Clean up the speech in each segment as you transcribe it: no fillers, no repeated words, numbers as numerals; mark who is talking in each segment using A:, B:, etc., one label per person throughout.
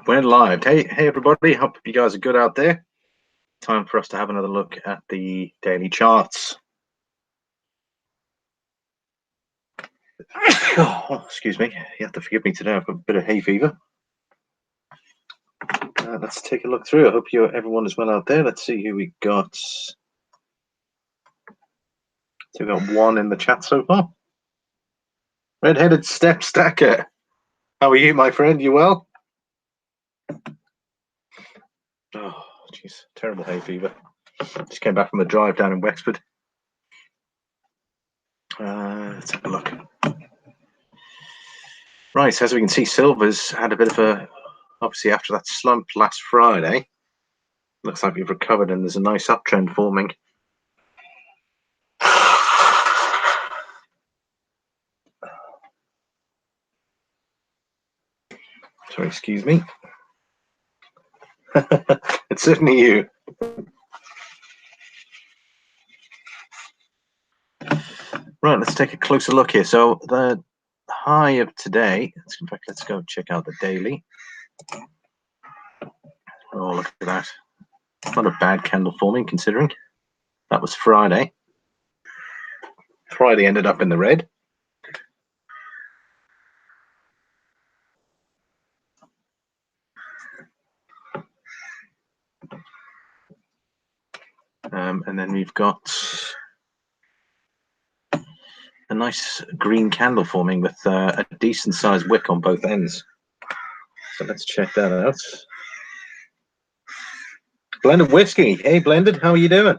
A: We're live. Hey everybody, hope you guys are good out there. Time for us to have another look at the daily charts. Oh, excuse me, you have to forgive me today, I've got a bit of hay fever. Let's take a look through. I hope everyone is well out there. Let's see who we got. So we got one in the chat so far. Red-headed Step Stacker. How are you, my friend? You well? Oh, jeez, terrible hay fever. Just came back from a drive down in Wexford. Let's have a look. Right, as we can see, silver's had a bit of a, obviously after that slump last Friday, looks like we've recovered and there's a nice uptrend forming. Sorry, excuse me. It's certainly you. Right, let's take a closer look here. So the high of today, in fact, let's go check out the daily. Oh, look at that. Not a bad candle forming considering. That was Friday. Friday ended up in the red. And then we've got a nice green candle forming with a decent sized wick on both ends. So let's check that out. Blended whiskey. Hey, Blended, how are you doing?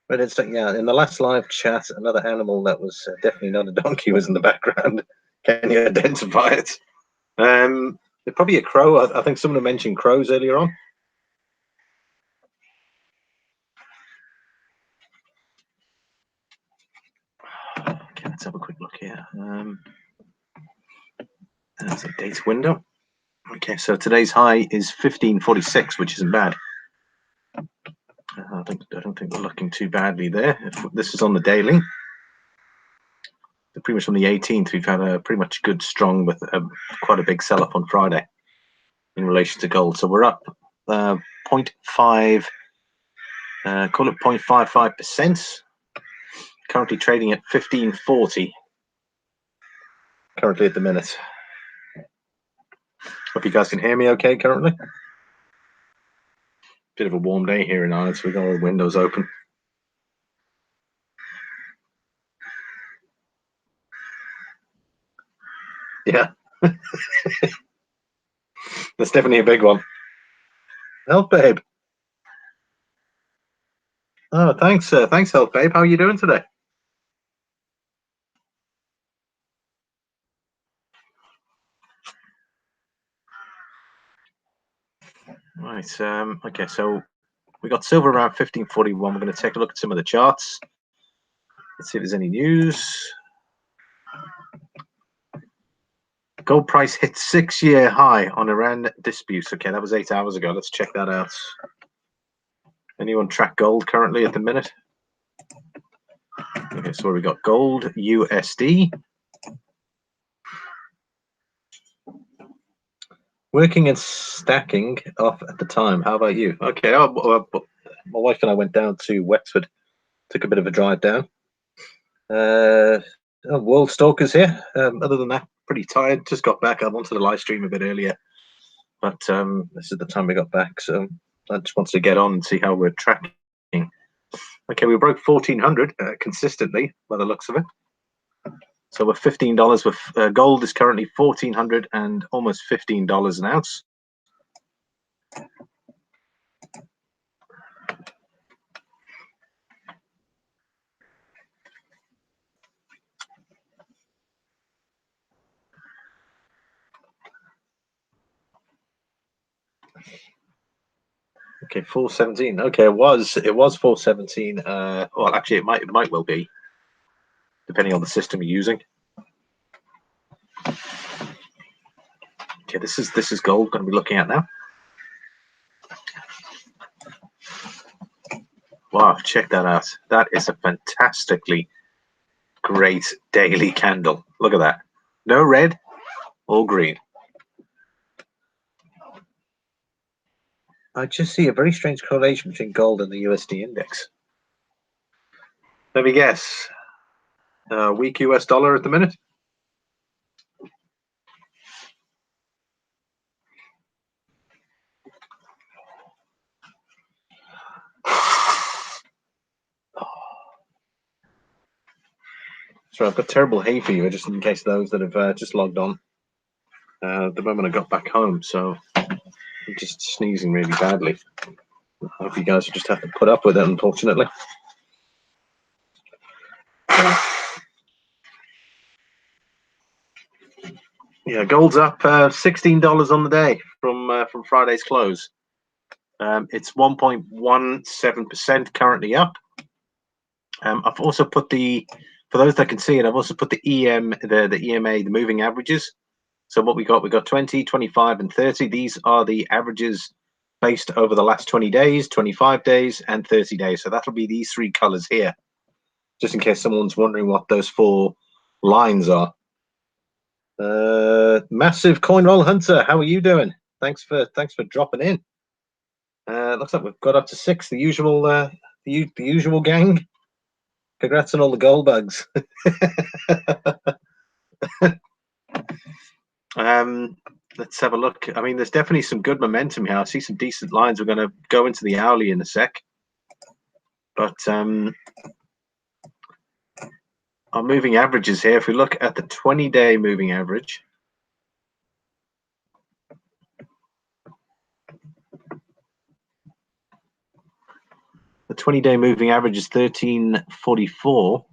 A: But it's yeah, in the last live chat, another animal that was definitely not a donkey was in the background. Can you identify it? Probably a crow. I think someone mentioned crows earlier on. Okay, let's have a quick look here. There's a date window. Okay, so today's high is 1546, which isn't bad. I don't think we're looking too badly there. If this is on the daily. Pretty much on the 18th, we've had a pretty much good, strong, with quite a big sell-off on Friday in relation to gold. So we're up 0.5, call it 0.55%. Currently trading at 1540. Currently at the minute. Hope you guys can hear me okay currently. Bit of a warm day here in Ireland, so we've got all the windows open. Yeah. That's definitely a big one. Help, babe. Oh, thanks, thanks, Help, babe. How are you doing today? Right. Okay, so we got silver around 1541. We're going to take a look at some of the charts. Let's see if there's any news. Gold price hit 6-year high on Iran disputes. Okay, that was 8 hours ago. Let's check that out. Anyone track gold currently at the minute? Okay, so we got gold USD. Working and stacking off at the time. How about you? Okay, my wife and I went down to Wexford. Took a bit of a drive down. World Stalkers here. Other than that, pretty tired. Just got back. I wanted to live stream a bit earlier, but this is the time we got back. So I just wanted to get on and see how we're tracking. Okay, we broke 1400 consistently by the looks of it. So we're $15 with gold is currently 1400 and almost $15 an ounce. Okay, 417. Okay, it was 417. Well, actually, it might well be, depending on the system you're using. Okay, this is gold. Going to be looking at now. Wow, check that out. That is a fantastically great daily candle. Look at that. No red, all green. I just see a very strange correlation between gold and the USD index. Let me guess. Weak US dollar at the minute. So I've got terrible hay fever, just in case those that have just logged on. The moment I got back home, so I'm just sneezing really badly. I hope you guys will just have to put up with it, unfortunately. Yeah, gold's up $16 on the day from Friday's close. It's 1.17% currently up. I've also put for those that can see it, I've also put the EMA, the moving averages. So what we got 20, 25, and 30. These are the averages based over the last 20 days, 25 days, and 30 days. So that'll be these three colors here, just in case someone's wondering what those four lines are. Massive coin roll hunter, how are you doing? Thanks for dropping in. Looks like we've got up to 6, the usual gang. Congrats on all the gold bugs. Let's have a look. I mean, there's definitely some good momentum here. I see some decent lines. We're going to go into the hourly in a sec, but our moving averages here, if we look at the 20-day moving average, the 20-day moving average is 1344.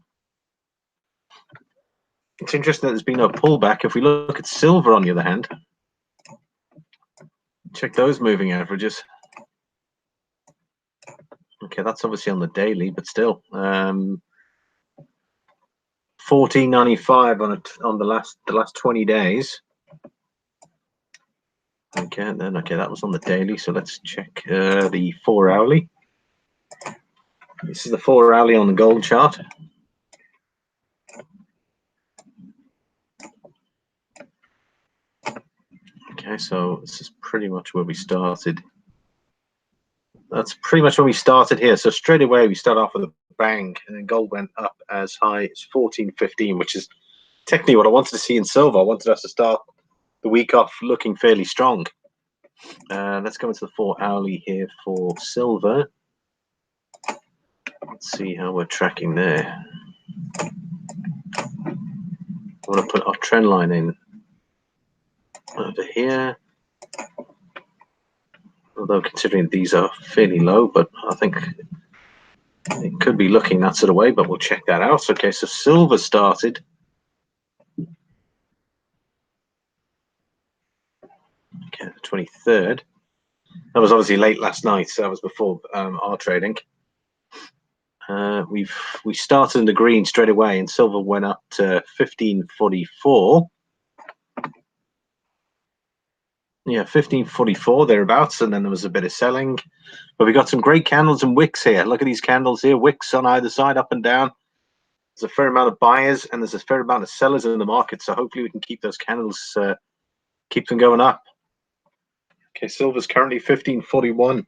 A: It's interesting that there's been no pullback. If we look at silver, on the other hand, check those moving averages. Okay, that's obviously on the daily, but still, 1495 on the last 20 days. Okay, and then that was on the daily. So let's check the 4 hourly. This is the 4 hourly on the gold chart. Okay, so this is pretty much where we started. That's pretty much where we started here. So straight away we start off with a bang, and then gold went up as high as 1415, which is technically what I wanted to see in silver. I wanted us to start the week off looking fairly strong. Let's go into the 4 hourly here for silver. Let's see how we're tracking there. I want to put our trend line in over here. Although considering these are fairly low, but I think it could be looking that sort of way, but we'll check that out. Okay, so silver started. Okay, the 23rd. That was obviously late last night, so that was before our trading. We started in the green straight away, and silver went up to 1544. Yeah, 1544 thereabouts, and then there was a bit of selling. But we got some great candles and wicks here. Look at these candles here, wicks on either side, up and down. There's a fair amount of buyers and there's a fair amount of sellers in the market, so hopefully we can keep those candles, keep them going up. Okay, silver's currently 1541.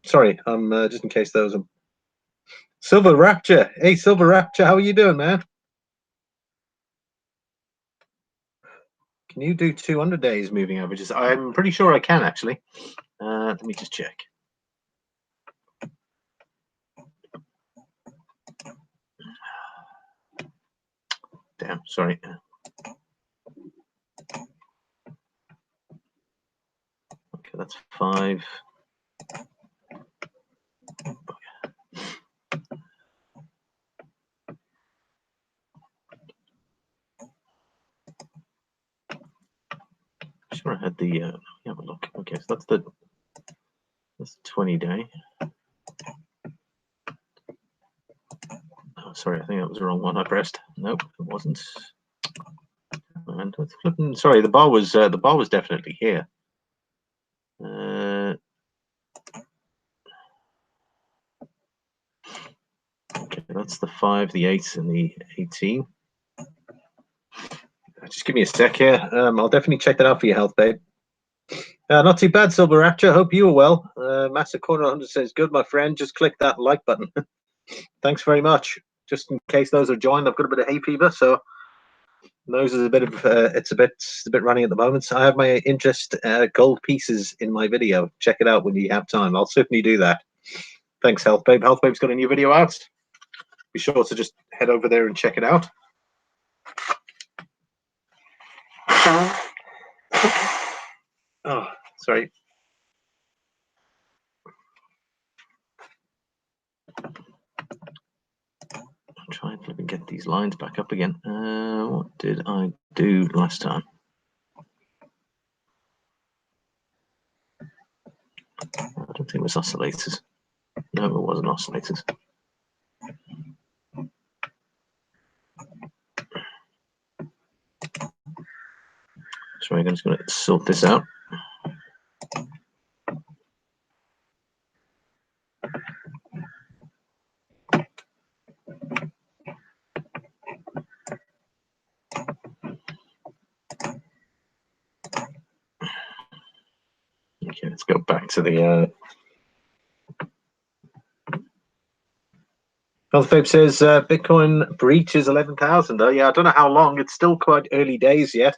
A: Sorry, just in case those are Silver Rapture. Hey, Silver Rapture, how are you doing, man? Can you do 200 days moving averages? I'm pretty sure I can, actually. Let me just check. Damn, sorry. Okay, that's 5. Sure, I had the have a look. Okay, so that's the 20-day. Oh, sorry, I think that was the wrong one I pressed. Nope, it wasn't. And it's flipping. Sorry, the bar was definitely here. Okay, that's the 5, the 8, and the 18. Just give me a sec here. I'll definitely check that out for your health, babe. Not too bad, Silver Rapture. Hope you are well. Master Corner 100 says, good, my friend. Just click that like button. Thanks very much. Just in case those are joined, I've got a bit of hay fever, so nose is a bit of it's a bit running at the moment. So I have my interest gold pieces in my video. Check it out when you have time. I'll certainly do that. Thanks, Health Babe. Health Babe's got a new video out. Be sure to just head over there and check it out. Oh, sorry. I'm trying to get these lines back up again. What did I do last time? I don't think it was oscillators. No, it wasn't oscillators. So I'm just going to sort this out. Okay, let's go back to the Health Babe says Bitcoin breaches 11,000. Oh yeah, I don't know how long. It's still quite early days yet.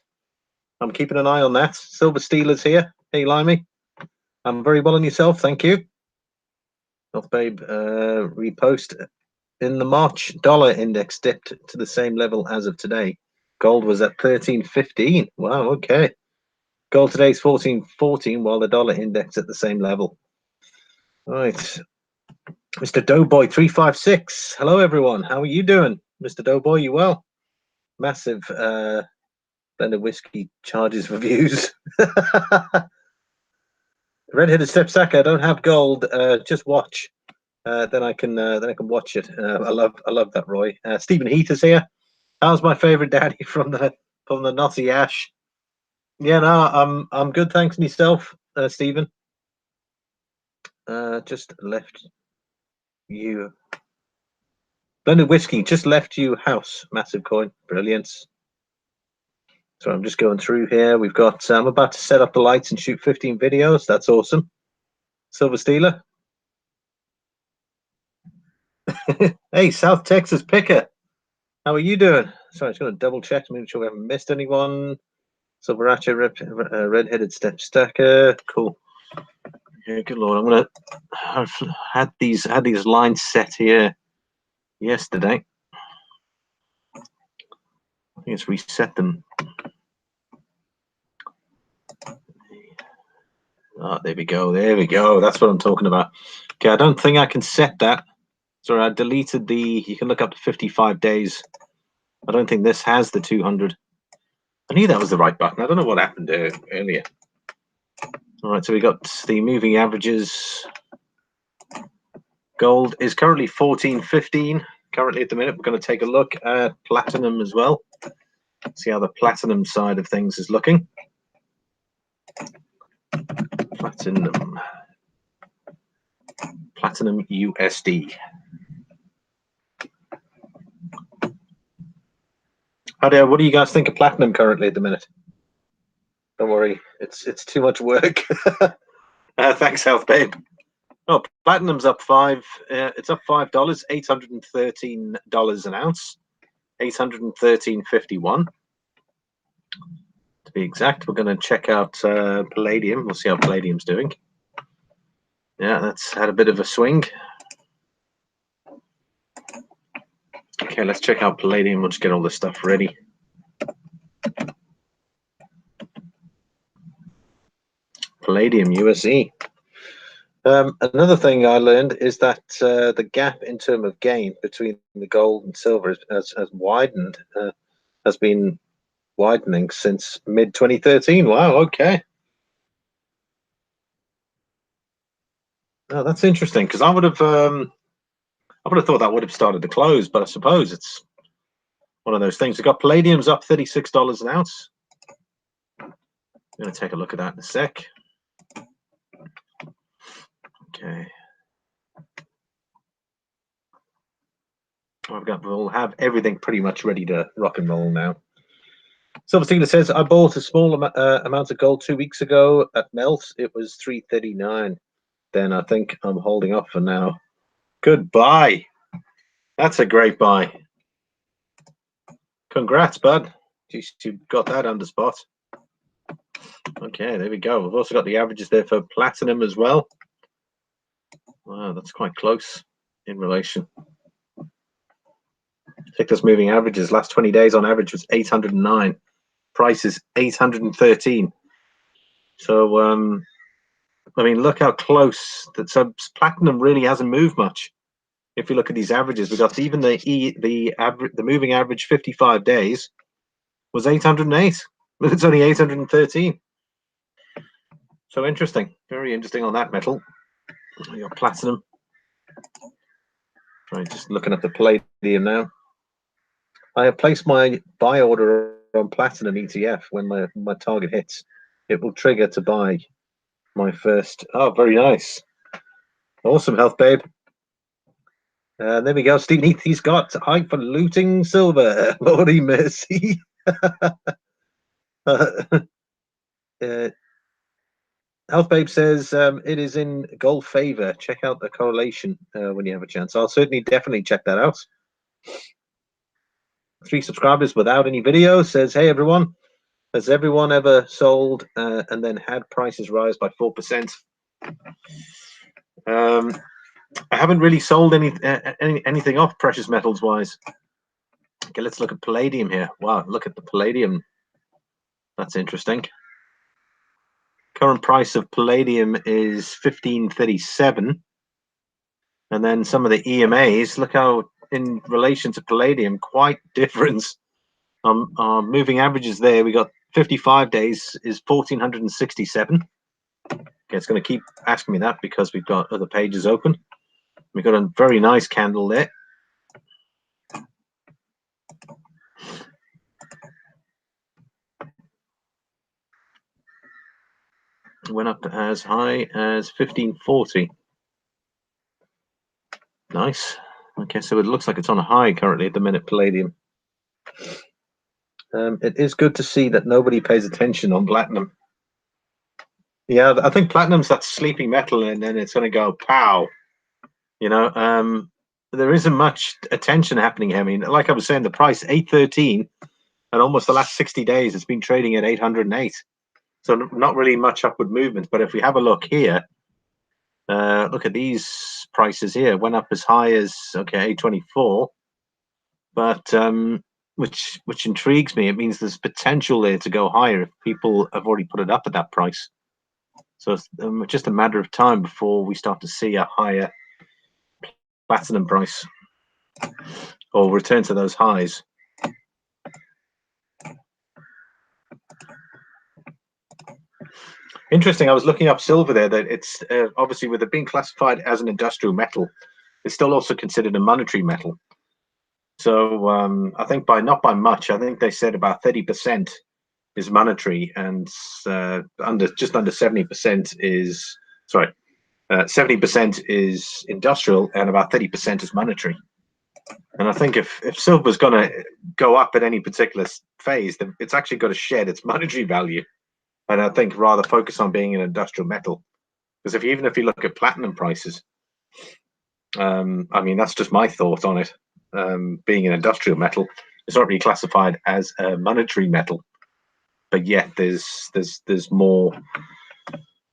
A: I'm keeping an eye on that. Silver Steelers here. Hey, Limey. I'm very well, on yourself, thank you. Health Babe repost. In the March, dollar index dipped to the same level as of today. Gold was at 13.15. Wow, okay. Gold today is 14.14, while the dollar index at the same level. Right. Mr. Doughboy 356. Hello, everyone. How are you doing? Mr. Doughboy, you well? Massive blended whiskey charges for views. Red-headed stepsacker. I don't have gold. Just watch. Then I can watch it. I love that, Roy. Stephen Heath is here. How's my favorite daddy from the Nazi Ash? Yeah, no, I'm good, thanks myself, Stephen. Just left you. Blended whiskey just left you house. Massive coin, brilliance. So I'm just going through here. We've got. I'm about to set up the lights and shoot 15 videos. That's awesome. Silver Steeler. Hey, South Texas Picker. How are you doing? Sorry, I'm just going to double check to make sure we haven't missed anyone. Silver Archer, red-headed step stacker. Cool. Yeah, good lord. I've had these lines set here yesterday. I think it's reset them. Oh, there we go. There we go. That's what I'm talking about. Okay, I don't think I can set that. Sorry, I deleted the. You can look up to 55 days. I don't think this has the 200. I knew that was the right button. I don't know what happened earlier. All right, so we got the moving averages. Gold is currently 14.15. Currently at the minute, we're going to take a look at platinum as well. See how the platinum side of things is looking. Platinum USD. What do you guys think of platinum currently at the minute? Don't worry, it's too much work. Thanks, Health Babe. Oh, platinum's up it's up $5, $813 an ounce, 813.51 to be exact. We're going to check out Palladium. We'll see how Palladium's doing. Yeah, that's had a bit of a swing. Okay, let's check out Palladium. We'll just get all this stuff ready. Palladium USE. Another thing I learned is that the gap in terms of gain between the gold and silver has widened, has been widening since mid 2013. Wow, okay. Oh, that's interesting, because I would have thought that would have started to close, but I suppose it's one of those things. We've got Palladium's up $36 an ounce. I'm going to take a look at that in a sec. Okay. We'll have everything pretty much ready to rock and roll now. Silver Steeler says, I bought a small amount of gold 2 weeks ago at Melt. It was 339. Then I think I'm holding off for now. Goodbye. That's a great buy. Congrats, bud. You got that under spot. Okay, there we go. We've also got the averages there for platinum as well. Wow, that's quite close in relation. Victor's moving averages last 20 days on average was 809. Price is 813. So I mean, look how close that. So platinum really hasn't moved much. If you look at these averages, we got even the moving average 55 days was 808. It's only 813. So interesting, very interesting on that metal. We got platinum. Right, just looking at the palladium now. I have placed my buy order on platinum ETF. When my target hits, it will trigger to buy my first. Oh, very nice. Awesome, Health Babe. There we go. Steve Neath, he's got hype for looting silver. Lordy mercy. Health Babe says it is in gold favor. Check out the correlation when you have a chance. I'll certainly definitely check that out. 3 subscribers without any video says, hey everyone, has everyone ever sold and then had prices rise by 4%? I haven't really sold anything off precious metals wise. Okay, let's look at palladium here. Wow, look at the palladium. That's interesting. Current price of palladium is 1537. And then some of the EMAs, look how in relation to palladium, quite different. Moving averages there, we got 55 days is 1467. Okay, it's going to keep asking me that because we've got other pages open. We've got a very nice candle there. Went up as high as 1540. Nice. Okay, so it looks like it's on a high currently at the minute, palladium. It is good to see that nobody pays attention on platinum. Yeah, I think platinum's that sleeping metal, and then it's going to go pow. You know, there isn't much attention happening here. I mean, like I was saying, the price 813, and almost the last 60 days, it's been trading at 808. So not really much upward movement. But if we have a look here, look at these prices here. Went up as high as 824, but which intrigues me. It means there's potential there to go higher if people have already put it up at that price. So it's just a matter of time before we start to see a higher platinum price or return to those highs. Interesting. I was looking up silver there. That it's obviously with it being classified as an industrial metal, it's still also considered a monetary metal. So I think not by much. I think they said about 30% is monetary, and just under 70% is 70% is industrial, and about 30% is monetary. And I think if silver's going to go up at any particular phase, then it's actually got to shed its monetary value. And I think rather focus on being an industrial metal, because even if you look at platinum prices, I mean that's just my thought on it. Being an industrial metal, it's not really classified as a monetary metal, but yet there's more.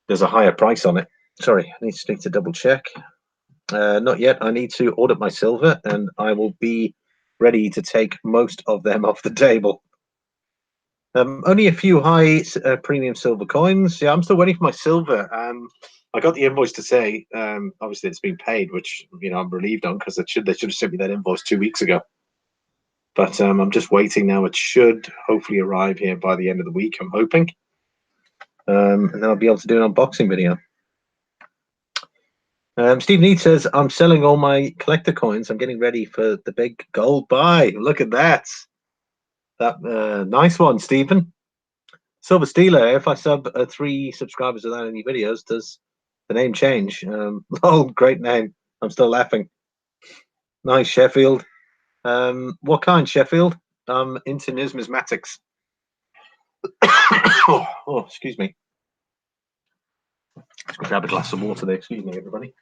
A: There's a higher price on it. Sorry, I need to double check. Not yet. I need to audit my silver, and I will be ready to take most of them off the table. Only a few high premium silver coins. Yeah, I'm still waiting for my silver. I got the invoice to say, obviously it's been paid, which I'm relieved on because they should have sent me that invoice 2 weeks ago. But I'm just waiting now. It should hopefully arrive here by the end of the week. I'm hoping, and then I'll be able to do an unboxing video. Steve Need says, I'm selling all my collector coins. I'm getting ready for the big gold buy. Look at that. Nice one, Stephen. Silver Steeler, if I sub 3 subscribers without any videos, does the name change? Oh, great name. I'm still laughing. Nice, Sheffield. What kind, Sheffield? Into numismatics. Oh, excuse me. Let's grab a glass of water there. Excuse me, everybody.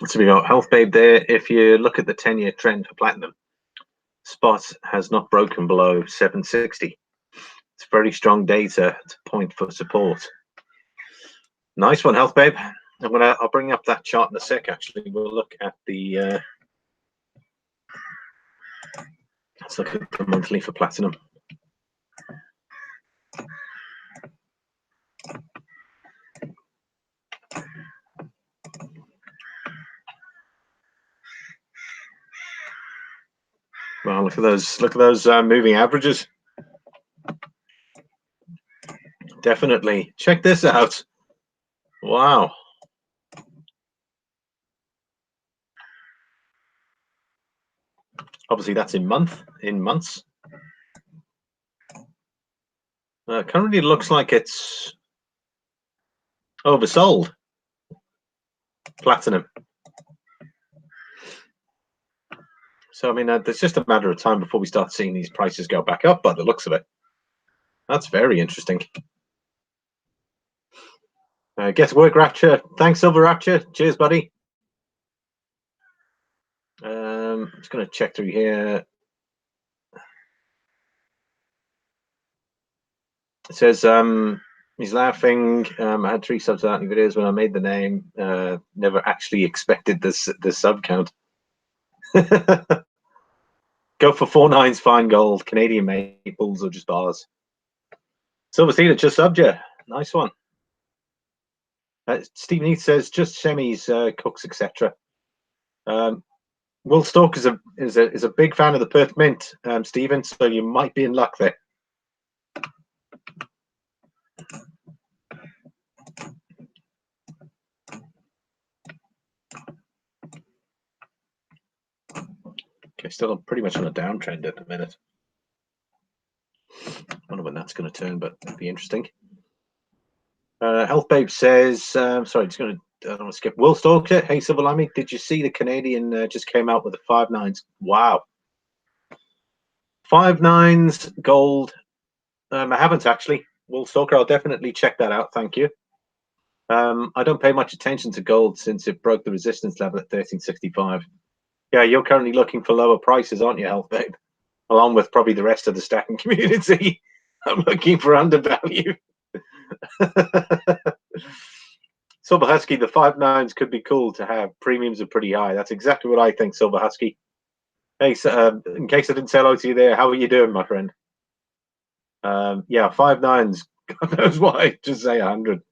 A: So we got Health Babe there. If you look at the 10-year trend for platinum, spot has not broken below 760. It's very strong data to point for support. Nice one, Health Babe. I'll bring up that chart in a sec. Actually, we'll look at the let's look at the monthly for platinum. Well, look at those moving averages. Definitely check this out. Wow. Obviously, that's in months. Currently, looks like it's oversold. Platinum. So, I mean, it's just a matter of time before we start seeing these prices go back up by the looks of it. That's very interesting. Get to work, Rapture. Thanks, Silver Rapture. Cheers, buddy. I'm just going to check through here. It says he's laughing. I had 3 subs out in videos when I made the name. Never actually expected the sub count. Go for 4 nines, fine gold, Canadian maples, or just bars. Silver Cedar just subbed you. Nice one. Stephen Heath says just semis, cooks, etc. Will Stork is a big fan of the Perth Mint, Stephen. So you might be in luck there. Okay, still pretty much on a downtrend at the minute. I wonder when that's going to turn, but it'd be interesting. Health Babe says, sorry, just going to, I don't want to skip. Will Stalker, hey Silver Limey, did you see the Canadian just came out with the 5 nines? Wow. 5 nines gold. I haven't actually. Will Stalker, I'll definitely check that out. Thank you. I don't pay much attention to gold since it broke the resistance level at 1365. Yeah, you're currently looking for lower prices, aren't you, Health Babe? Along with probably the rest of the stacking community. I'm looking for undervalue. Silver Husky, the 5 nines could be cool to have. Premiums are pretty high. That's exactly what I think, Silver Husky. Hey, in case I didn't say hello to you there, how are you doing, my friend? Yeah, 5 nines. God knows why. Just say 100.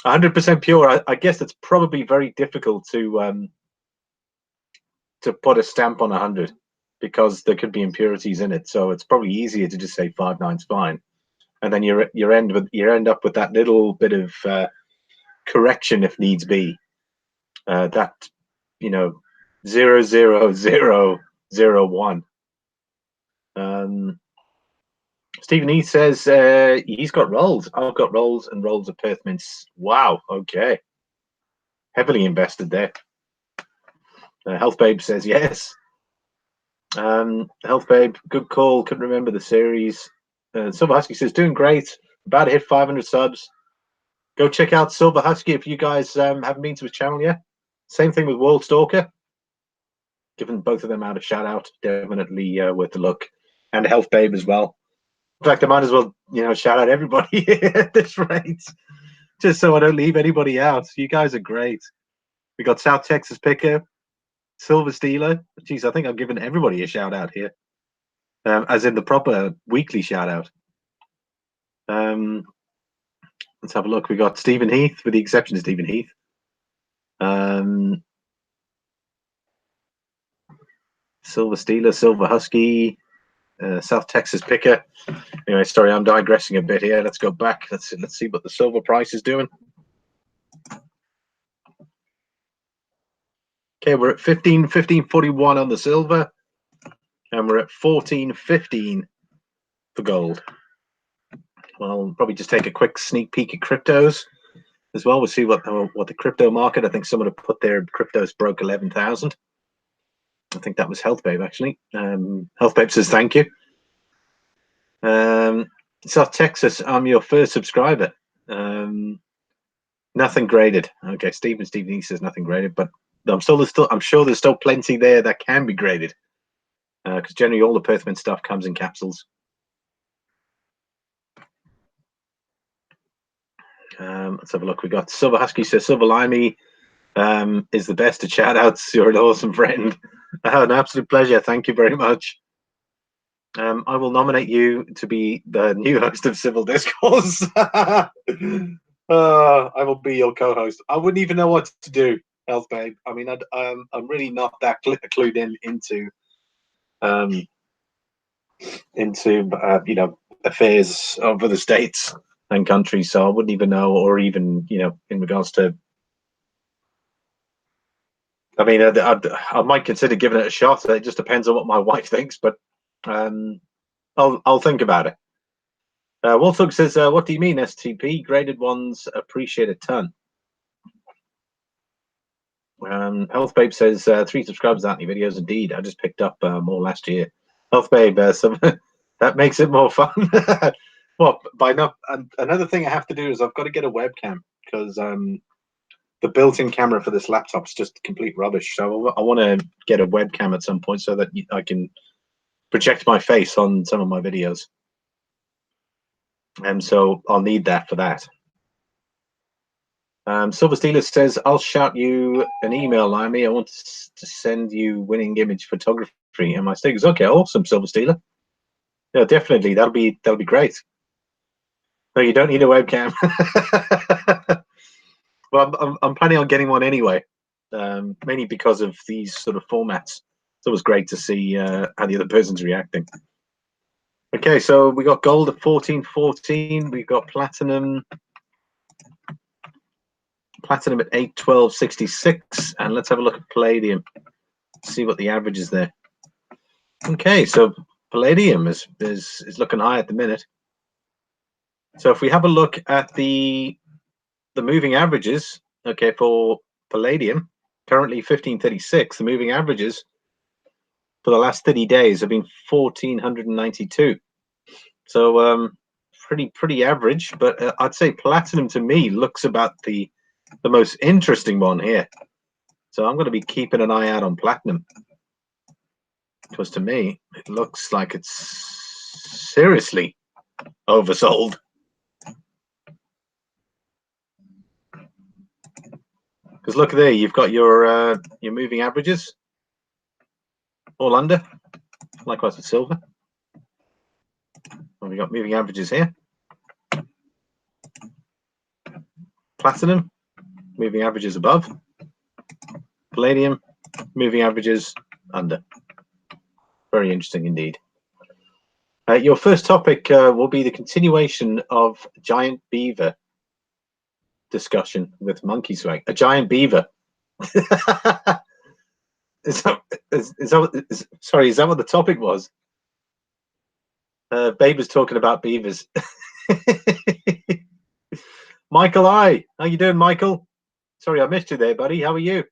A: 100% pure. I guess it's probably very difficult to put a stamp on 100 because there could be impurities in it. So it's probably easier to just say 5 nines fine, and then you end up with that little bit of correction if needs be. That 00001. Stephen E says he's got rolls. I've got rolls and rolls of Perth mints. Wow. Okay. Heavily invested there. Health Babe says yes. Health Babe, good call. Couldn't remember the series. Silver Husky says doing great. About to hit 500 subs. Go check out Silver Husky if you guys haven't been to his channel yet. Same thing with World Stalker. Giving both of them out a shout out. Definitely worth a look. And Health Babe as well. In fact, I might as well, shout out everybody at this rate, just so I don't leave anybody out. You guys are great. We got South Texas Picker, Silver Stealer. Geez, I think I've given everybody a shout out here, as in the proper weekly shout out. Let's have a look. We got Stephen Heath, with the exception of Stephen Heath. Silver Stealer, Silver Husky, South Texas Picker. Anyway, sorry, I'm digressing a bit here. Let's go back. Let's see what the silver price is doing. Okay, we're at 15.41 on the silver, and we're at 14.15 for gold. Well, I'll probably just take a quick sneak peek at cryptos as well. We'll see what the crypto market. I think someone have put their cryptos broke 11,000. I think that was Health Babe actually. Health Babe says thank you. South Texas, I'm your first subscriber. Nothing graded. Okay, Stephen E says nothing graded, but I'm sure there's still plenty there that can be graded, because generally all the Perth Mint stuff comes in capsules. Let's have a look. We got Silver Husky says Silver Limey is the best at shout outs. You're an awesome friend. An absolute pleasure. Thank you very much. I will nominate you to be the new host of Civil Discourse. I will be your co-host. I wouldn't even know what to do, Health Babe. I mean, I'm really not that clued into you know, affairs of other states and countries. So I wouldn't even know, or even, you know, in regards to. I mean, I might consider giving it a shot. It just depends on what my wife thinks, but I'll think about it. Wolfug says, what do you mean STP? Graded ones appreciate a ton. Health Babe says 3 subscribers aren't any videos. Indeed, I just picked up more last year. Health Babe, so that makes it more fun. Well, another thing I have to do is I've got to get a webcam, because the built-in camera for this laptop is just complete rubbish. So I want to get a webcam at some point so that I can project my face on some of my videos. And so I'll need that for that. Silver Steeler says, I'll shout you an email, Limey. I want to send you winning image photography and my stickers. Okay, awesome, Silver Steeler. Yeah, definitely. That'll be great. No, you don't need a webcam. Well, I'm planning on getting one anyway, mainly because of these sort of formats. It's always great to see how the other person's reacting. Okay, so we got gold at 14.14. We've got platinum at 812.66, and let's have a look at palladium. See what the average is there. Okay, so palladium is looking high at the minute. So if we have a look at the moving averages, okay, for palladium, currently 1536. The moving averages for the last 30 days have been 1492. So pretty average, but I'd say platinum to me looks about the most interesting one here. So I'm going to be keeping an eye out on platinum, because to me it looks like it's seriously oversold. Because look there, you've got your moving averages all under. Likewise with silver. And we got moving averages here. Platinum, moving averages above. Palladium, moving averages under. Very interesting indeed. Your first topic will be the continuation of giant beaver discussion with Monkey Swag. A giant beaver. Sorry, is that what the topic was? Babe was talking about beavers. Michael, hi. How you doing, Michael? Sorry, I missed you there, buddy. How are you?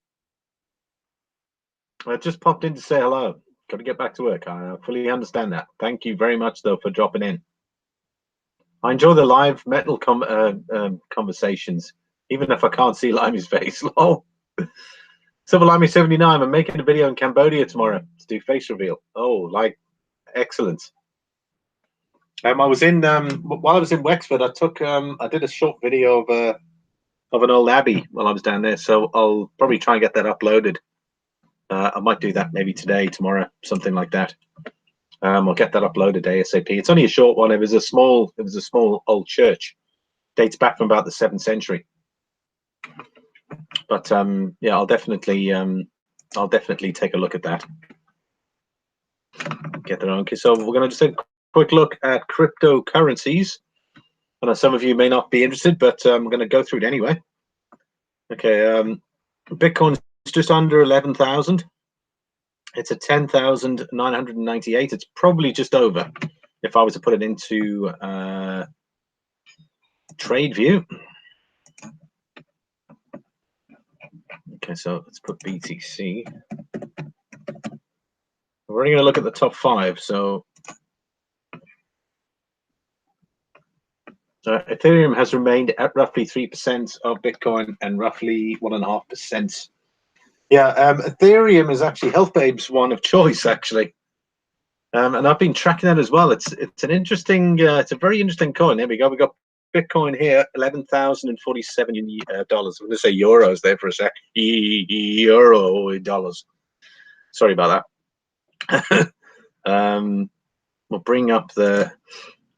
A: I just popped in to say hello. Got to get back to work. I fully understand that. Thank you very much, though, for dropping in. I enjoy the live metal conversations, even if I can't see Limey's face. Lol. Silver Limey 79. I'm making a video in Cambodia tomorrow to do face reveal. Oh, like, excellent. I was in while I was in Wexford. I did a short video of an old abbey while I was down there. So I'll probably try and get that uploaded. I might do that maybe today, tomorrow, something like that. I'll get that uploaded ASAP. It's only a short one. It was a small old church. Dates back from about the 7th century. But yeah, I'll definitely take a look at that. Get that on. Okay, so we're going to just take a quick look at cryptocurrencies. I know some of you may not be interested, but I'm going to go through it anyway. Okay, Bitcoin just under 11,000. It's at 10,998. It's probably just over if I was to put it into trade view. Okay, so let's put BTC. We're only going to look at the top 5. So Ethereum has remained at roughly 3% of Bitcoin and roughly 1.5%. Yeah, Ethereum is actually HealthBabe's one of choice, actually. And I've been tracking that as well. It's an interesting, it's a very interesting coin. Here we go. We got Bitcoin here, $11,047 dollars. I'm going to say euros there for a sec. Euro dollars. Sorry about that. We'll bring up the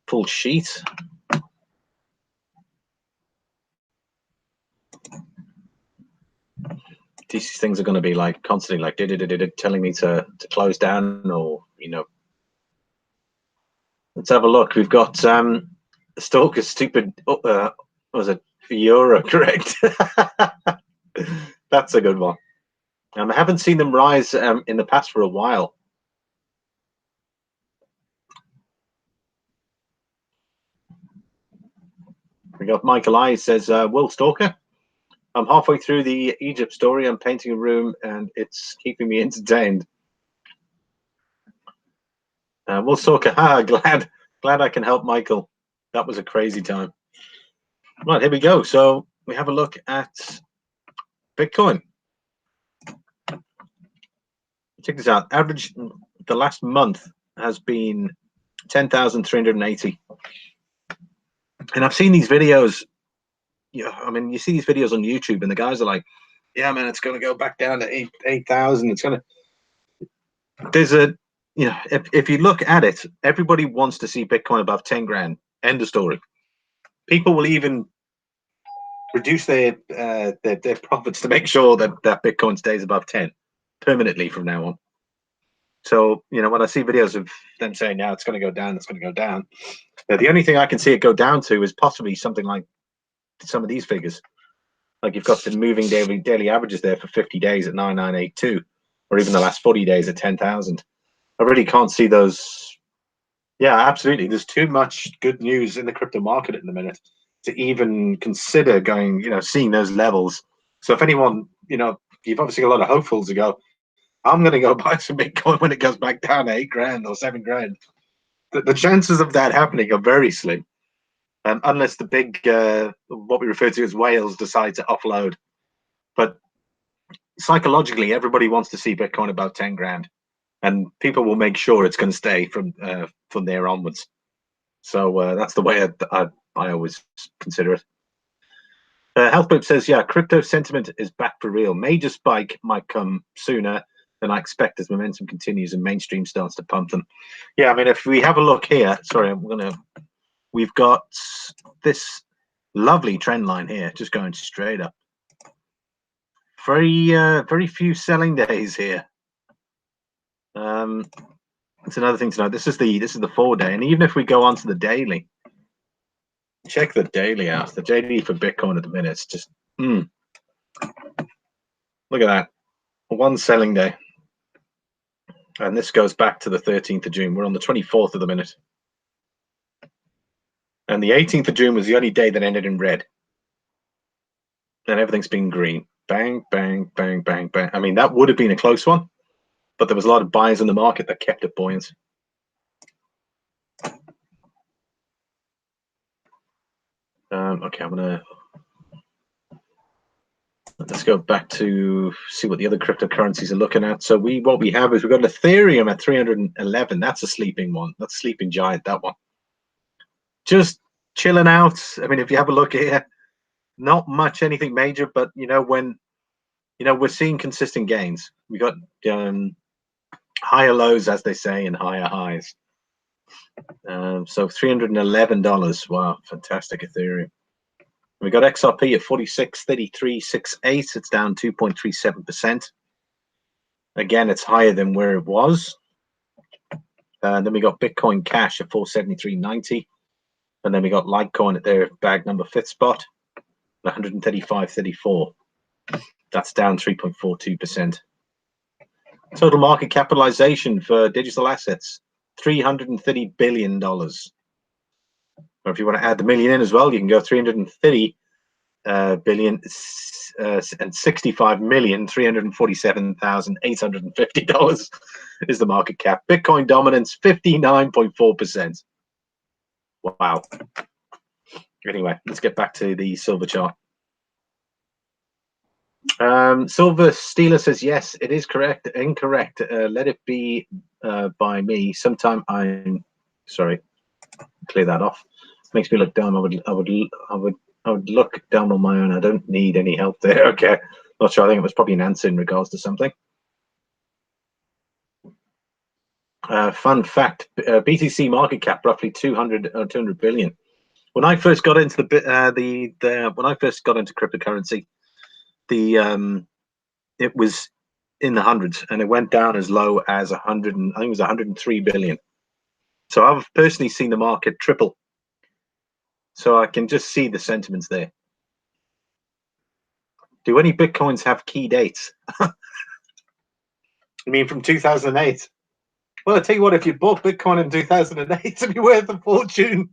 A: full sheet. These things are going to be like constantly like telling me to close down, or let's have a look. We've got Stalker's stupid was it euro, correct? That's a good one. I haven't seen them rise in the past for a while. We got Michael I says, Will Stalker, I'm halfway through the Egypt story. I'm painting a room and it's keeping me entertained. Will Stalker, glad I can help Michael. That was a crazy time. Right, here we go. So we have a look at Bitcoin. Check this out. Average the last month has been 10,380. And I've seen these videos. I mean, you see these videos on YouTube, and the guys are like, "Yeah, man, it's going to go back down to 8,000. It's going to." There's a, if you look at it, everybody wants to see Bitcoin above 10 grand. End of story. People will even reduce their profits to make sure that Bitcoin stays above 10 permanently from now on. So, when I see videos of them saying, "Now it's going to go down, it's going to go down," the only thing I can see it go down to is possibly something like some of these figures. Like you've got the moving daily averages there for 50 days at 9,982, or even the last 40 days at 10,000. I really can't see those. Yeah, absolutely. There's too much good news in the crypto market at the minute to even consider going, seeing those levels. So if anyone, you've obviously got a lot of hopefuls to go, I'm going to go buy some Bitcoin when it goes back down to 8 grand or 7 grand. The chances of that happening are very slim. Unless the big, what we refer to as whales, decide to offload. But psychologically, everybody wants to see Bitcoin above 10 grand. And people will make sure it's going to stay from there onwards. So that's the way I always consider it. Healthbook says, yeah, crypto sentiment is back for real. Major spike might come sooner than I expect as momentum continues and mainstream starts to pump them. Yeah, I mean, if we have a look here, sorry, we've got this lovely trend line here, just going straight up. Very few selling days here. It's another thing to note. This is the 4-day, and even if we go on to the daily, check the daily out. The daily for Bitcoin at the minute, it's just look at that, one selling day, and this goes back to the 13th of June. We're on the 24th of the minute, and the 18th of June was the only day that ended in red, and everything's been green. Bang, bang, bang, bang, bang. I mean, that would have been a close one, but there was a lot of buyers in the market that kept it buoyant. Okay, let's go back to see what the other cryptocurrencies are looking at. So what we have is we've got Ethereum at 311. That's a sleeping one. That's a sleeping giant, that one. Just chilling out. I mean, if you have a look here, not much anything major, but when we're seeing consistent gains. We got higher lows, as they say, and higher highs. So $311. Wow, fantastic Ethereum. We got XRP at 46.3368. It's down 2.37%. Again, it's higher than where it was. And then we got Bitcoin Cash at 473.90. And then we got Litecoin at their bag number 5th spot, 135.34. That's down 3.42%. Total market capitalization for digital assets, $330 billion. Or if you want to add the million in as well, you can go 330 billion and 65,347,850 dollars is the market cap. Bitcoin dominance 59.4%. Wow. Anyway, let's get back to the silver chart. Silver Steeler says yes, it is correct. Incorrect. Let it be by me. Sometime I'm sorry. Clear that off. Makes me look dumb. I would look down on my own. I don't need any help there. Okay. Not sure. I think it was probably an answer in regards to something. Fun fact: BTC market cap roughly 200 billion. When I first got into when I first got into cryptocurrency, it was in the hundreds, and it went down as low as 100. I think it was 103 billion. So I've personally seen the market triple. So I can just see the sentiments there. Do any Bitcoins have key dates? I mean, from 2008? Well, I tell you what, if you bought Bitcoin in 2008, it'd be worth a fortune.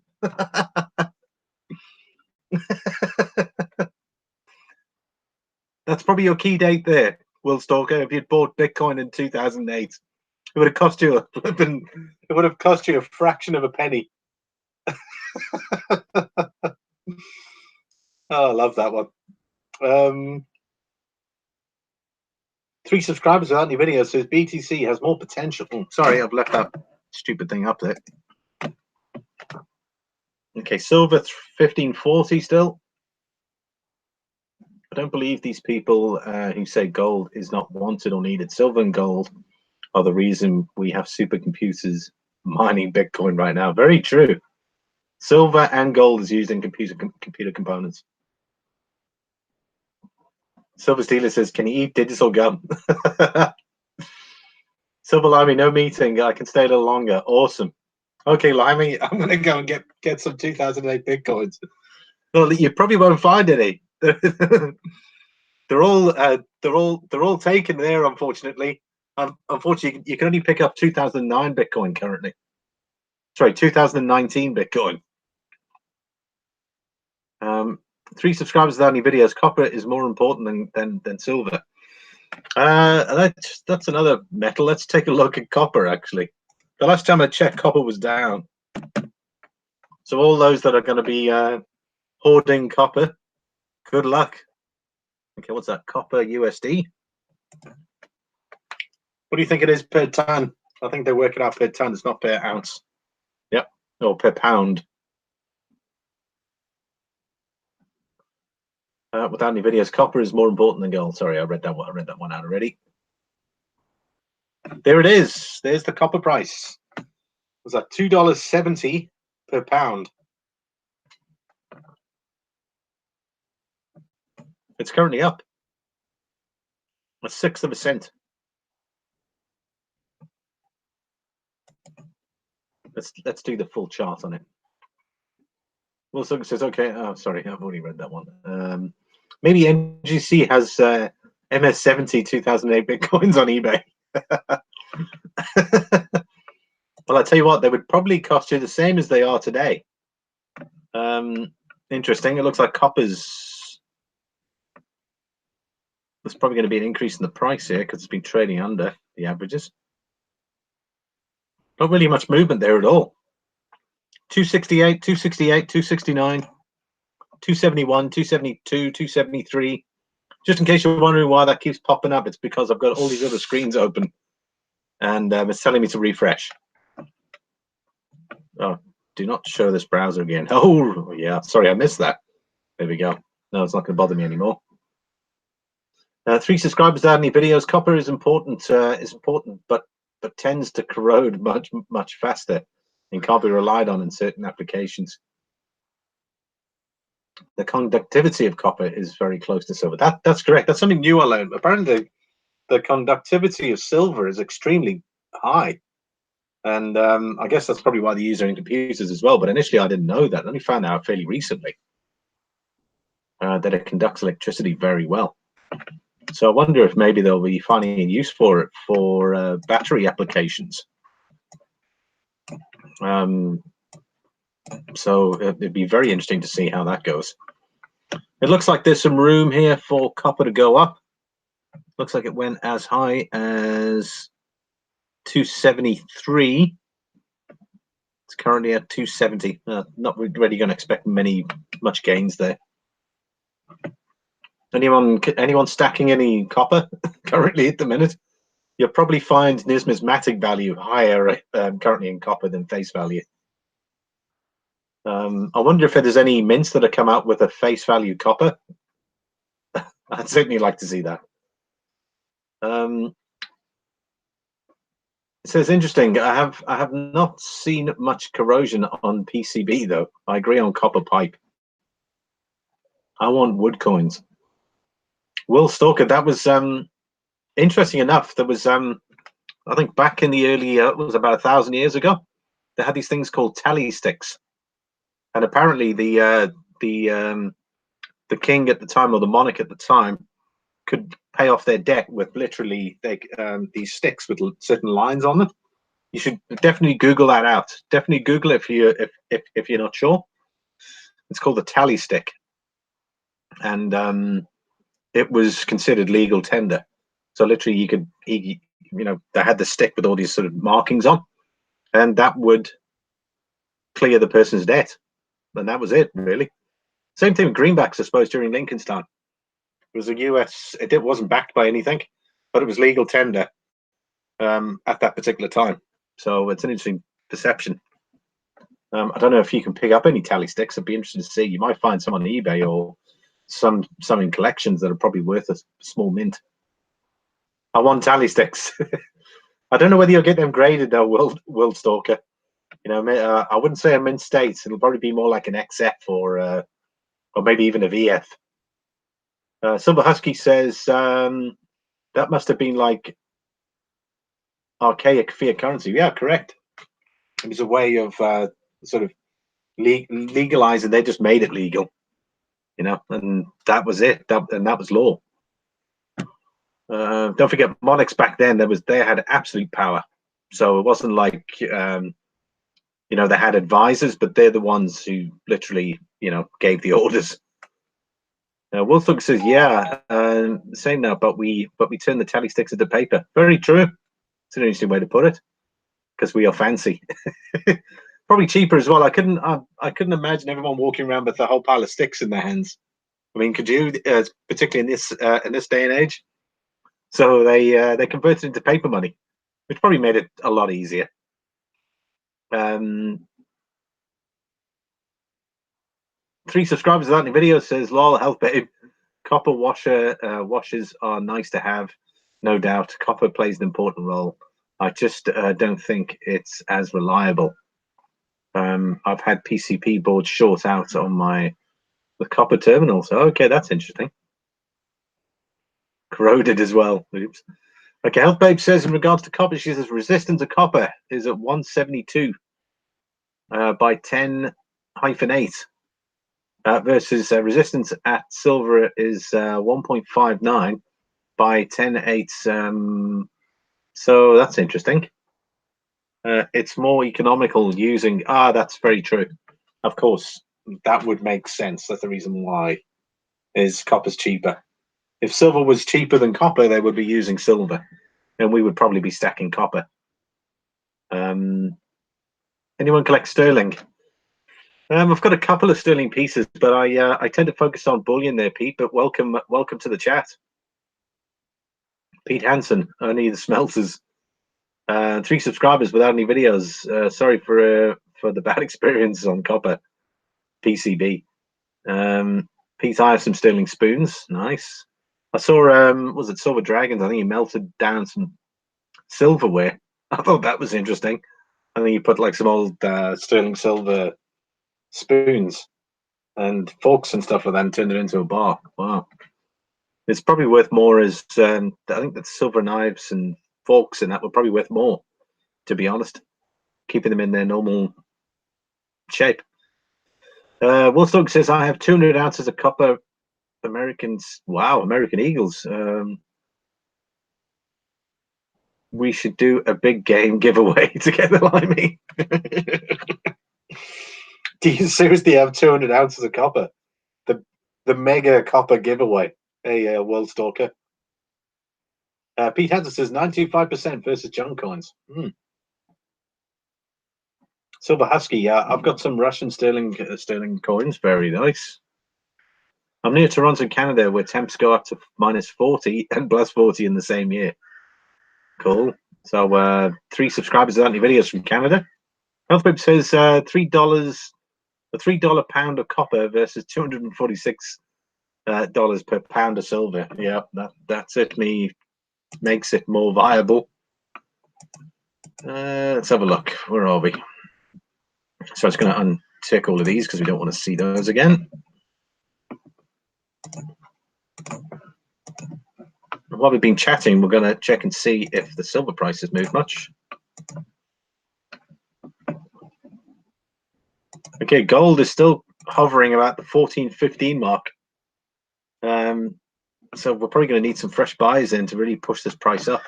A: That's probably your key date there, Will Stalker. If you'd bought Bitcoin in 2008, it would have cost you a fraction of a penny. Oh, I love that one. 3 subscribers without any video says BTC has more potential. Oh, sorry, I've left that stupid thing up there. Okay, silver 1540 still. I don't believe these people who say gold is not wanted or needed. Silver and gold are the reason we have supercomputers mining Bitcoin right now. Very true. Silver and gold is used in computer components. Silver Steeler says, can you eat digital gum? Silver Limey, no meeting. I can stay a little longer. Awesome. Okay, Limey, I'm going to go and get some 2008 Bitcoins. Well, you probably won't find any. They're all taken there, unfortunately. Unfortunately, you can only pick up 2009 Bitcoin currently. Sorry, 2019 Bitcoin. 3 subscribers without any videos. Copper is more important than silver. That's another metal. Let's take a look at copper. Actually, the last time I checked, copper was down. So all those that are going to be hoarding copper, good luck. Okay, what's that? Copper USD. What do you think it is per ton? I think they're working out per ton. It's not per ounce. Yep, or per pound. Without any videos, copper is more important than gold. Sorry, I read that one out already. There it is. There's the copper price. Was that $2.70 per pound? It's currently up 1/6 of a cent. Let's do the full chart on it. Well, so it says okay. Oh, sorry, I've already read that one. Maybe NGC has MS70 2008 Bitcoins on eBay. Well, I tell you what, they would probably cost you the same as they are today. Interesting. It looks like copper's. There's probably going to be an increase in the price here because it's been trading under the averages. Not really much movement there at all. 268, 268, 269, 271, 272, 273. Just in case you're wondering why that keeps popping up, it's because I've got all these other screens open and it's telling me to refresh. Oh, do not show this browser again. Oh, yeah. Sorry, I missed that. There we go. No, it's not going to bother me anymore. 3 subscribers without any videos. Copper is important, but tends to corrode much faster and can't be relied on in certain applications. The conductivity of copper is very close to silver. That's correct. That's something new I learned. Apparently, the conductivity of silver is extremely high, and I guess that's probably why they use it in computers as well. But initially, I didn't know that. I only found out fairly recently that it conducts electricity very well. So I wonder if maybe they'll be finding a use for it for battery applications. So it'd be very interesting to see how that goes. It looks like there's some room here for copper to go up. Looks like it went as high as 273. It's currently at 270. Not really going to expect much gains there. Anyone stacking any copper currently at the minute? You'll probably find numismatic value higher currently in copper than face value. I wonder if there's any mints that have come out with a face value copper. I'd certainly like to see that. It says interesting. I have not seen much corrosion on PCB though. I agree on copper pipe. I want wood coins. Will Stalker, that was interesting enough. There was I think back in the early it was about 1,000 years ago. They had these things called tally sticks, and apparently the king at the time, or the monarch at the time, could pay off their debt with literally these sticks with certain lines on them. You should definitely Google that out. Definitely Google it if you're not sure. It's called the tally stick, and it was considered legal tender. So literally, they had the stick with all these sort of markings on, and that would clear the person's debt, and that was it, really. Same thing with greenbacks, I suppose, during Lincoln's time. It was a US. It wasn't backed by anything, but it was legal tender at that particular time. So it's an interesting perception. I don't know if you can pick up any tally sticks. I'd be interested to see. You might find some on eBay or some in collections that are probably worth a small mint. I want tally sticks. I don't know whether you'll get them graded though, World Stalker. I wouldn't say a mint state. It'll probably be more like an XF or maybe even a VF. Silver Husky says that must have been like archaic fiat currency. Yeah, correct. It was a way of sort of legalizing. They just made it legal, and that was it. That was law. Don't forget, monarchs back then. They had absolute power. So it wasn't like they had advisors, but they're the ones who literally gave the orders. Wolfthug says, "Yeah, same now, but we turn the tally sticks into paper." Very true. It's an interesting way to put it, because we are fancy. Probably cheaper as well. I couldn't imagine everyone walking around with a whole pile of sticks in their hands. I mean, could you? Particularly in this day and age. So they converted into paper money, which probably made it a lot easier. 3 subscribers without any video says, "Lol, health babe. Copper washers are nice to have, no doubt. Copper plays an important role. I just don't think it's as reliable. I've had PCP boards short out on the copper terminal. So okay, that's interesting. Corroded as well. Oops. Okay, Health Babe says in regards to copper, she says resistance to copper is at 172 by 10-8 versus resistance at silver is 1.59 by 10-8. So that's interesting. It's more economical using. That's very true. Of course, that would make sense. That's the reason why is copper's cheaper. If silver was cheaper than copper, they would be using silver, and we would probably be stacking copper. Anyone collect sterling? I've got a couple of sterling pieces, but I tend to focus on bullion there, Pete. But welcome to the chat, Pete Hansen. Only the smelters. 3 subscribers without any videos. Sorry for the bad experience on copper PCB. Pete, I have some sterling spoons. Nice. I saw was it Silver Dragons? I think he melted down some silverware. I thought that was interesting. I think he put like some old sterling silver spoons and forks and stuff like that and turned it into a bar. Wow. It's probably worth more as I think that silver knives and forks and that were probably worth more, to be honest, keeping them in their normal shape. Wolfdog says, I have 200 ounces of copper Americans. Wow, American Eagles. We should do a big game giveaway to get the limey. Do you seriously have 200 ounces of copper? The mega copper giveaway. Hey, World Stalker. Pete Hansen says 925% versus junk coins. Silver Husky. Yeah, I've got some Russian sterling coins. Very nice. I'm near Toronto, Canada, where temps go up to -40 and +40 in the same year. Cool. So 3 subscribers without any videos from Canada. Healthweb says $3, a $3 pound of copper versus $246 per pound of silver. Yeah, that certainly makes it more viable. Let's have a look. Where are we? So I'm just going to untick all of these because we don't want to see those again. While we've been chatting, we're going to check and see if the silver price has moved much. Okay, gold is still hovering about the 14.15 mark. So we're probably going to need some fresh buys in to really push this price up.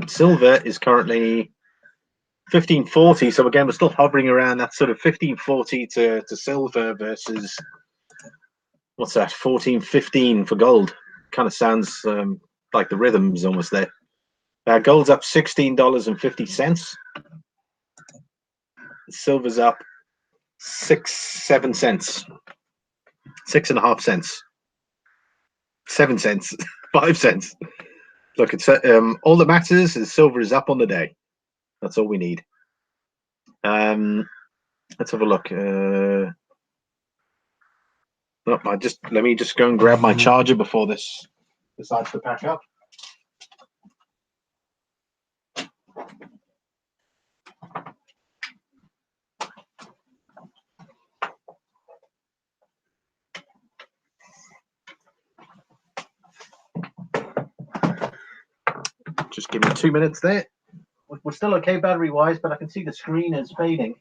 A: Silver is currently 15.40. So again, we're still hovering around that sort of 15.40 to silver versus, what's that, 14.15 for gold. Kind of sounds like the rhythm's almost there. Gold's up $16.50. Silver's up 7 cents, 6.5 cents, 7 cents, 5 cents. Look, it's all that matters is silver is up on the day. That's all we need. Let's have a look. Oh, let me just go and grab my charger before this decides to pack up. Just give me 2 minutes there. We're still okay battery wise, but I can see the screen is fading.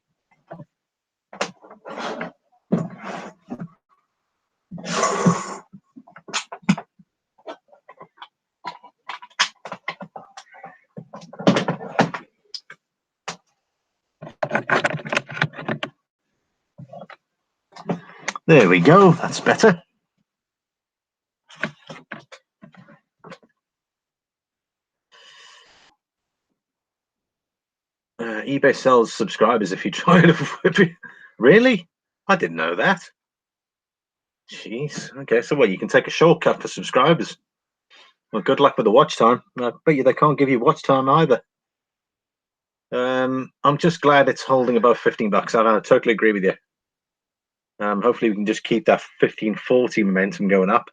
A: There we go. That's better. eBay sells subscribers if you try to. Really? I didn't know that. Jeez. Okay, so what? You can take a shortcut for subscribers. Well, good luck with the watch time. I bet you they can't give you watch time either. I'm just glad it's holding above $15. I totally agree with you. Hopefully we can just keep that 15.40 momentum going up.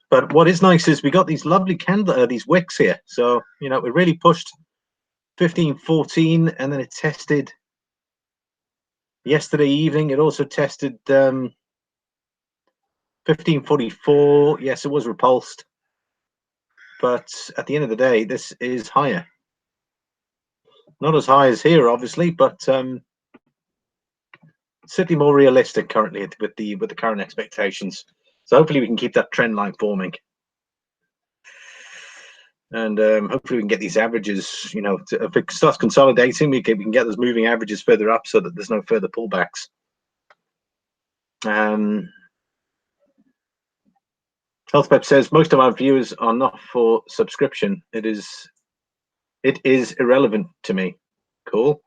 A: But what is nice is we got these lovely these wicks here. So you know, it really pushed 15.14, and then it tested yesterday evening. It also tested 15.44. Yes, it was repulsed. But at the end of the day, this is higher. Not as high as here, obviously, but certainly more realistic currently with the current expectations. So hopefully we can keep that trend line forming, and hopefully we can get these averages. You know, if it starts consolidating, we can get those moving averages further up, so that there's no further pullbacks. HealthPep says most of our viewers are not for subscription. It is irrelevant to me. Cool.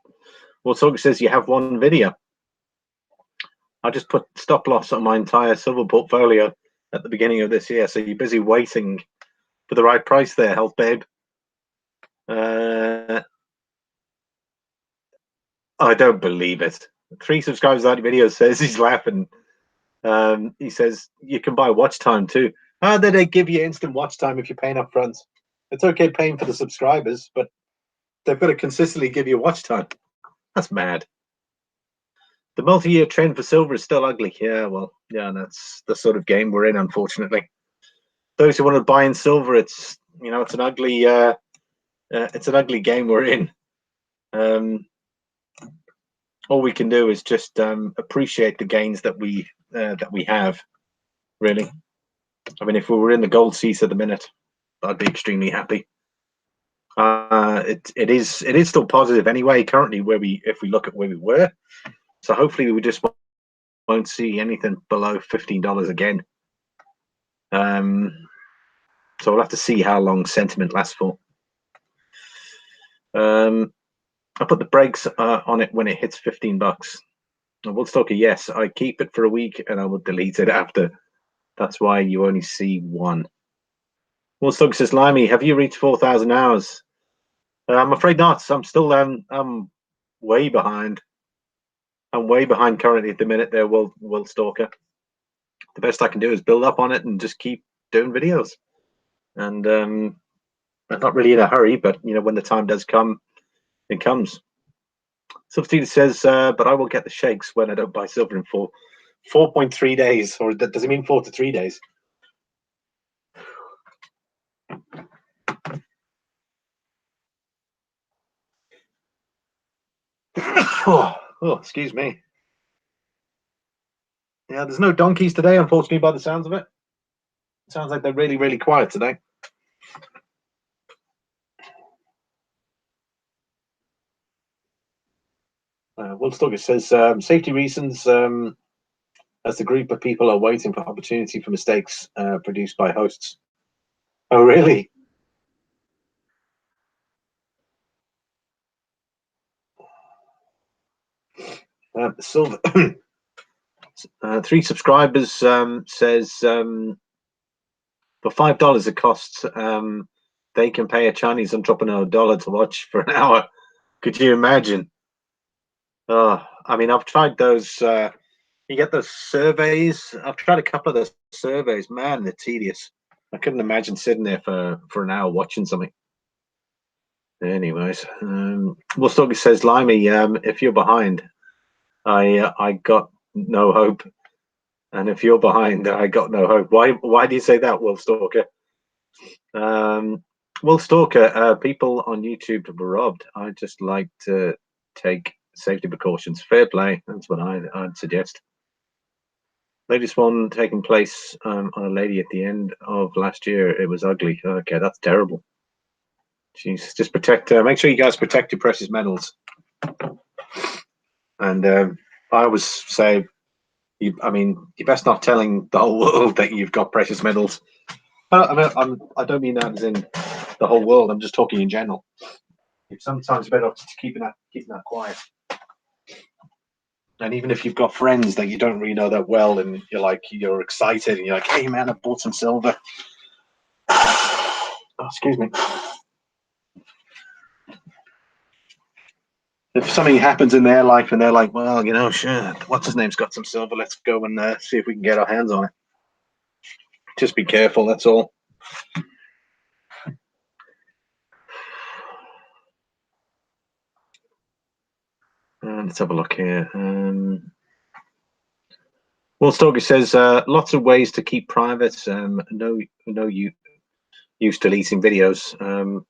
A: Well, Talk says you have one video. I just put stop loss on my entire silver portfolio at the beginning of this year. So you're busy waiting for the right price there, Health Babe. I don't believe it. 3 subscribers on the video says he's laughing. He says you can buy watch time too. Then they give you instant watch time if you're paying up front. It's okay paying for the subscribers, but they've got to consistently give you watch time. That's mad. The multi-year trend for silver is still ugly. Yeah, well, yeah, that's the sort of game we're in, unfortunately. Those who want to buy in silver, it's an ugly game we're in. All we can do is just appreciate the gains that we have. really. I mean, if we were in the gold seats at the minute, I'd be extremely happy. It is still positive anyway. Currently, if we look at where we were, so hopefully we just won't see anything below $15 again. So we'll have to see how long sentiment lasts for. I put the brakes on it when it hits $15. I will stock a yes. I keep it for a week and I will delete it after. That's why you only see one. Woodstock says, Limey, have you reached 4,000 hours? I'm afraid not. I'm still I'm way behind. I'm way behind currently at the minute there, World Stalker. The best I can do is build up on it and just keep doing videos. And I'm not really in a hurry, but you know, when the time does come, it comes. Substitute says, but I will get the shakes when I don't buy silver in 4.3 days. Or does it mean 4 to 3 days? Oh, excuse me. Yeah, there's no donkeys today, unfortunately, by the sounds of it. It sounds like they're really, really quiet today. Woodstock says, safety reasons, as the group of people are waiting for opportunity for mistakes produced by hosts. Oh, really? Silver. 3 subscribers says for $5 it costs they can pay a Chinese entrepreneur $1 to watch for an hour. Could you imagine? Oh, I mean, I've tried those. You get those surveys. I've tried a couple of those surveys. Man, they're tedious. I couldn't imagine sitting there for an hour watching something. Anyways, Woodstock says, Limey, if you're behind, I got no hope. And if you're behind, I got no hope. Why do you say that, Wolf Stalker? Wolf Stalker, people on YouTube were robbed. I just like to take safety precautions. Fair play. That's what I'd suggest. Latest one taking place on a lady at the end of last year. It was ugly. Okay, that's terrible. Jeez, just protect. Make sure you guys protect your precious metals. And I always say, I mean, you're best not telling the whole world that you've got precious metals. I don't mean that as in the whole world. I'm just talking in general. It's sometimes better off just keeping that quiet. And even if you've got friends that you don't really know that well, and you're excited, and you're like, "Hey, man, I bought some silver." Oh, excuse me. If something happens in their life and they're like, well, you know, sure, what's his name's got some silver, let's go and see if we can get our hands on it. Just be careful, that's all. Let's have a look here. Well, Stoker says, lots of ways to keep private. No use deleting videos.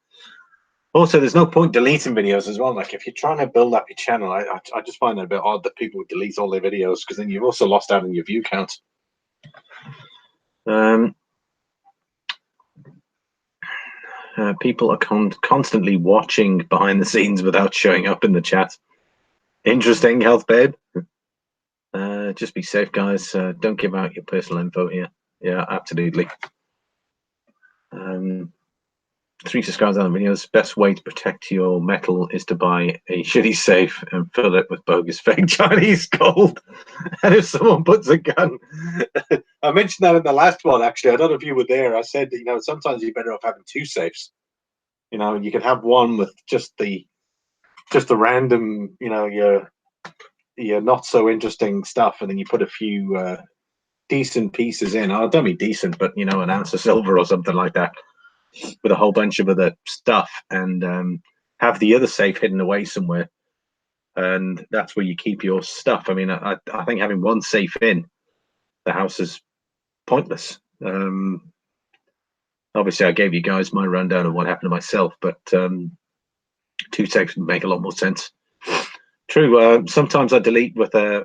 A: Also, there's no point deleting videos as well. Like, if you're trying to build up your channel, I just find it a bit odd that people would delete all their videos, because then you've also lost out on your view count. People are constantly watching behind the scenes without showing up in the chat. Interesting, Health Babe. Just be safe, guys. Don't give out your personal info here. Yeah, absolutely. 3 subscribers on the videos. Best way to protect your metal is to buy a shitty safe and fill it with bogus fake Chinese gold. And if someone puts a gun, I mentioned that in the last one, actually. I don't know if you were there. I said, you know, sometimes you're better off having 2 safes. You know, you could have one with just the random, you know, your not so interesting stuff, and then you put a few decent pieces in. Oh, don't be decent, but you know, an ounce of silver or something like that, with a whole bunch of other stuff, and have the other safe hidden away somewhere, and that's where you keep your stuff. I mean, I think having one safe in the house is pointless. Obviously, I gave you guys my rundown of what happened to myself, but 2 safes would make a lot more sense. True. Sometimes I delete with a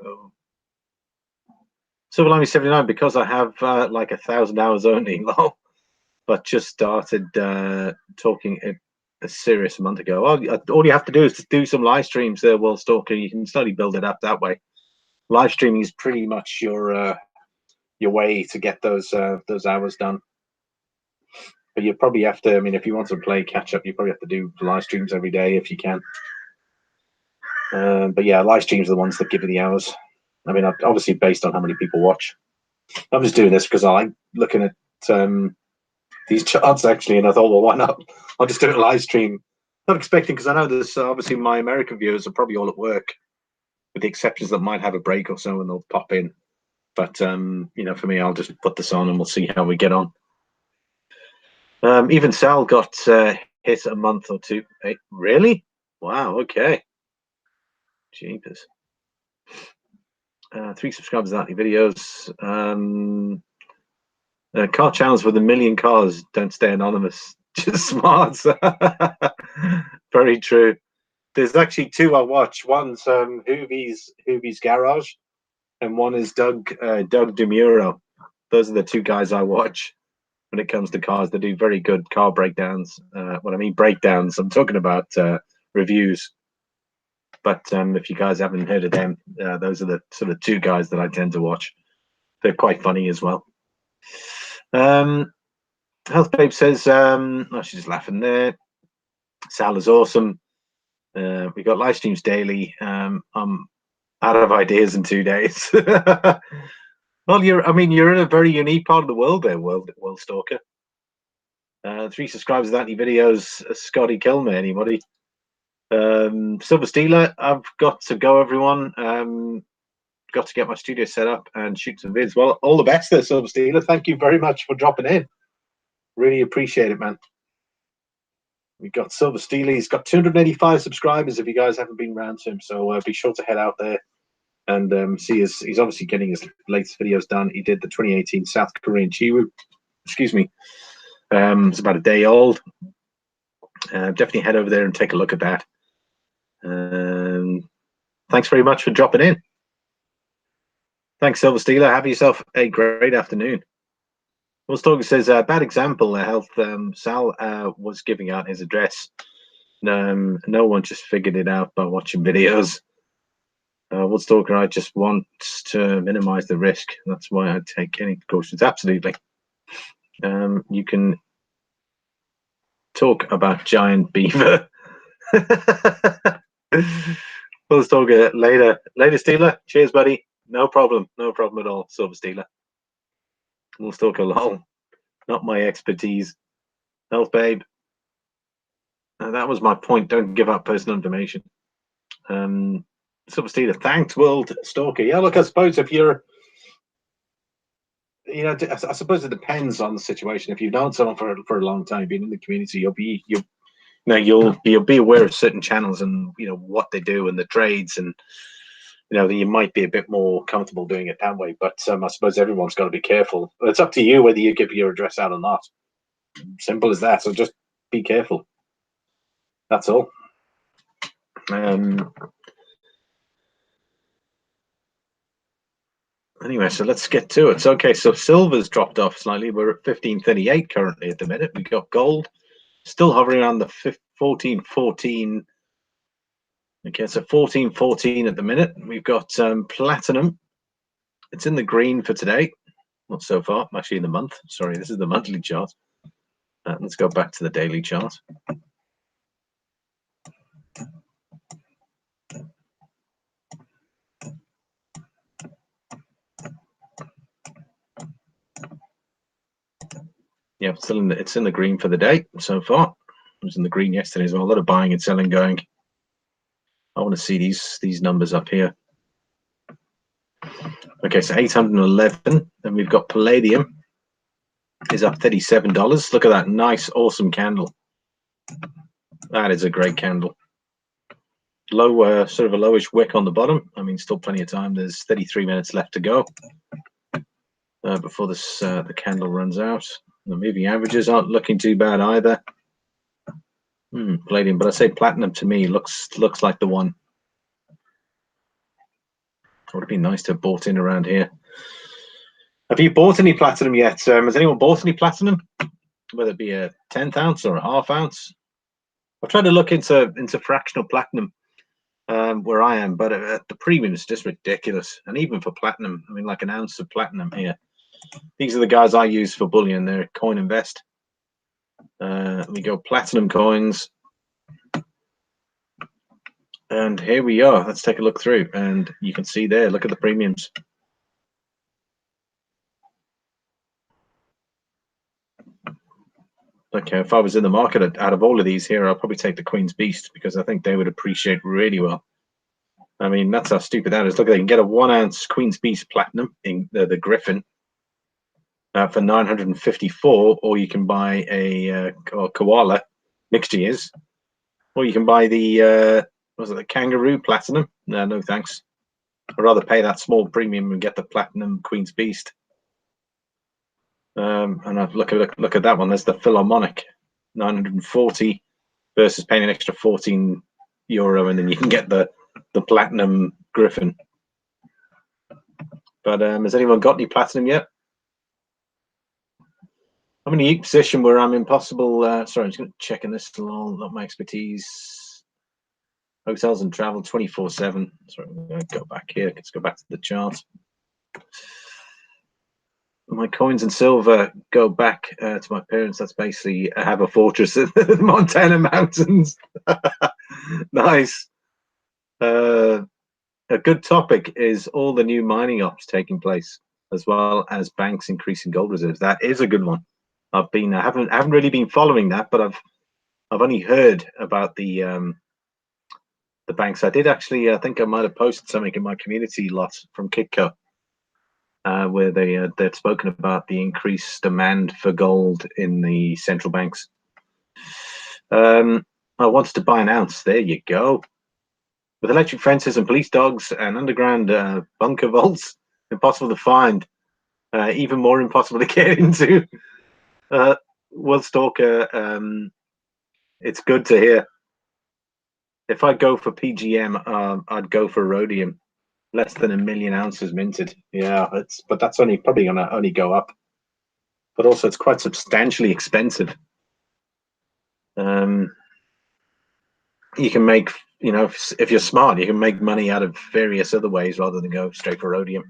A: Silver Lining 79, because I have like 1,000 hours only, lol, but just started talking a serious month ago. All you have to do is to do some live streams there, World Stalker. You can slowly build it up that way. Live streaming is pretty much your way to get those hours done. But you probably have to, I mean, if you want to play catch up, you probably have to do live streams every day if you can. But yeah, live streams are the ones that give you the hours. I mean, obviously based on how many people watch. I'm just doing this because I like looking at these charts actually, and I thought, well, why not? I'll just do a live stream. Not expecting, because I know there's obviously my American viewers are probably all at work, with the exceptions that might have a break or so and they'll pop in. But you know, for me, I'll just put this on and we'll see how we get on. Even Sal got hit a month or two. Hey, really? Wow. Okay. Jeepers. 3 subscribers without any videos. Car channels with 1 million cars don't stay anonymous. Just smart. Very true. There's actually 2 I watch. One's Hoovie's Garage, and one is Doug DeMuro. Those are the 2 guys I watch when it comes to cars. They do very good car breakdowns. When I mean breakdowns, I'm talking about reviews. But if you guys haven't heard of them, those are the sort of 2 guys that I tend to watch. They're quite funny as well. Health Babe says, oh, she's just laughing there. Sal is awesome. We got live streams daily. I'm out of ideas in 2 days. Well, you're in a very unique part of the world there, World Stalker. 3 subscribers without any videos. Scotty Kilmer, anybody? Silver Steeler, I've got to go, everyone. Got to get my studio set up and shoot some vids. Well, all the best there, Silver Steeler. Thank you very much for dropping in. Really appreciate it, man. We've got Silver Steeler. He's got 285 subscribers if you guys haven't been around to him. So be sure to head out there and see he's obviously getting his latest videos done. He did the 2018 South Korean Chiwoo. Excuse me. It's about a day old. Definitely head over there and take a look at that. Thanks very much for dropping in. Thanks, Silver Steeler. Have yourself a great afternoon. World Stalker says, bad example, Health Sal was giving out his address. No one just figured it out by watching videos. World Stalker, I just want to minimize the risk. That's why I take any precautions. Absolutely. You can talk about giant beaver. We'll talk later. Later, Steeler. Cheers, buddy. No problem. No problem at all, Silver Steeler. We'll talk along. Not my expertise. Health Babe. That was my point. Don't give up personal information. Silver Steeler. Thanks, World Stalker. Yeah, look, I suppose if you're, you know, I suppose it depends on the situation. If you've known someone for a long time, been in the community, you'll be aware of certain channels and what they do and the trades, and that you might be a bit more comfortable doing it that way. But I suppose everyone's got to be careful. It's up to you whether you give your address out or not. Simple as that. So just be careful. That's all. Anyway, so let's get to it. So, okay, so silver's dropped off slightly. We're at 1538 currently at the minute. We got gold still hovering around the 1414. Okay, so 1414 at the minute. We've got platinum. It's in the green for today. Not so far. I'm actually in the month. Sorry, this is the monthly chart. Let's go back to the daily chart. Yeah, it's in the green for the day so far. It was in the green yesterday as well. A lot of buying and selling going. I want to see these numbers up here. Okay, so 811. Then we've got palladium is up $37. Look at that nice, awesome candle. That is a great candle. Low, sort of a lowish wick on the bottom. I mean, still plenty of time. There's 33 minutes left to go before this the candle runs out. The moving averages aren't looking too bad either. Palladium, but I say platinum to me looks like the one. It would have been nice to have bought in around here. Have you bought any platinum yet? Has anyone bought any platinum? Whether it be a 10th ounce or a half ounce? I've tried to look into fractional platinum where I am, but the premium is just ridiculous. And even for platinum, I mean, like an ounce of platinum here. These are the guys I use for bullion. They're Coin Invest. We go platinum coins. And here we are. Let's take a look through. And you can see there, look at the premiums. Okay, if I was in the market out of all of these here, I'll probably take the Queen's Beast because I think they would appreciate really well. I mean, that's how stupid that is. Look, they can get a 1 ounce Queen's Beast Platinum in the Griffin for 954, or you can buy a Koala mixed years, or you can buy the was it the Kangaroo Platinum? No thanks. I'd rather pay that small premium and get the Platinum Queen's Beast. And I've look at that one. There's the Philharmonic, 940 versus paying an extra €14, and then you can get the Platinum Griffin. But has anyone got any platinum yet? I'm in a unique position where I'm impossible. Sorry, I'm just going to check in this along. Not my expertise. Hotels and travel 24/7. Sorry, I'm going to go back here. Let's go back to the chart. My coins and silver go back to my parents. That's basically I have a fortress in the Montana mountains. Nice. A good topic is all the new mining ops taking place, as well as banks increasing gold reserves. That is a good one. I haven't really been following that, but I've only heard about the banks. I did actually. I think I might have posted something in my community lot from Kitco. Where they'd spoken about the increased demand for gold in the central banks. I wanted to buy an ounce. There you go. With electric fences and police dogs and underground bunker vaults, impossible to find. Even more impossible to get into. Worldstalker, it's good to hear. If I go for PGM, I'd go for rhodium. Less than 1 million ounces minted. Yeah, but that's probably gonna only go up. But also, it's quite substantially expensive. You can make, if you're smart, you can make money out of various other ways rather than go straight for rhodium.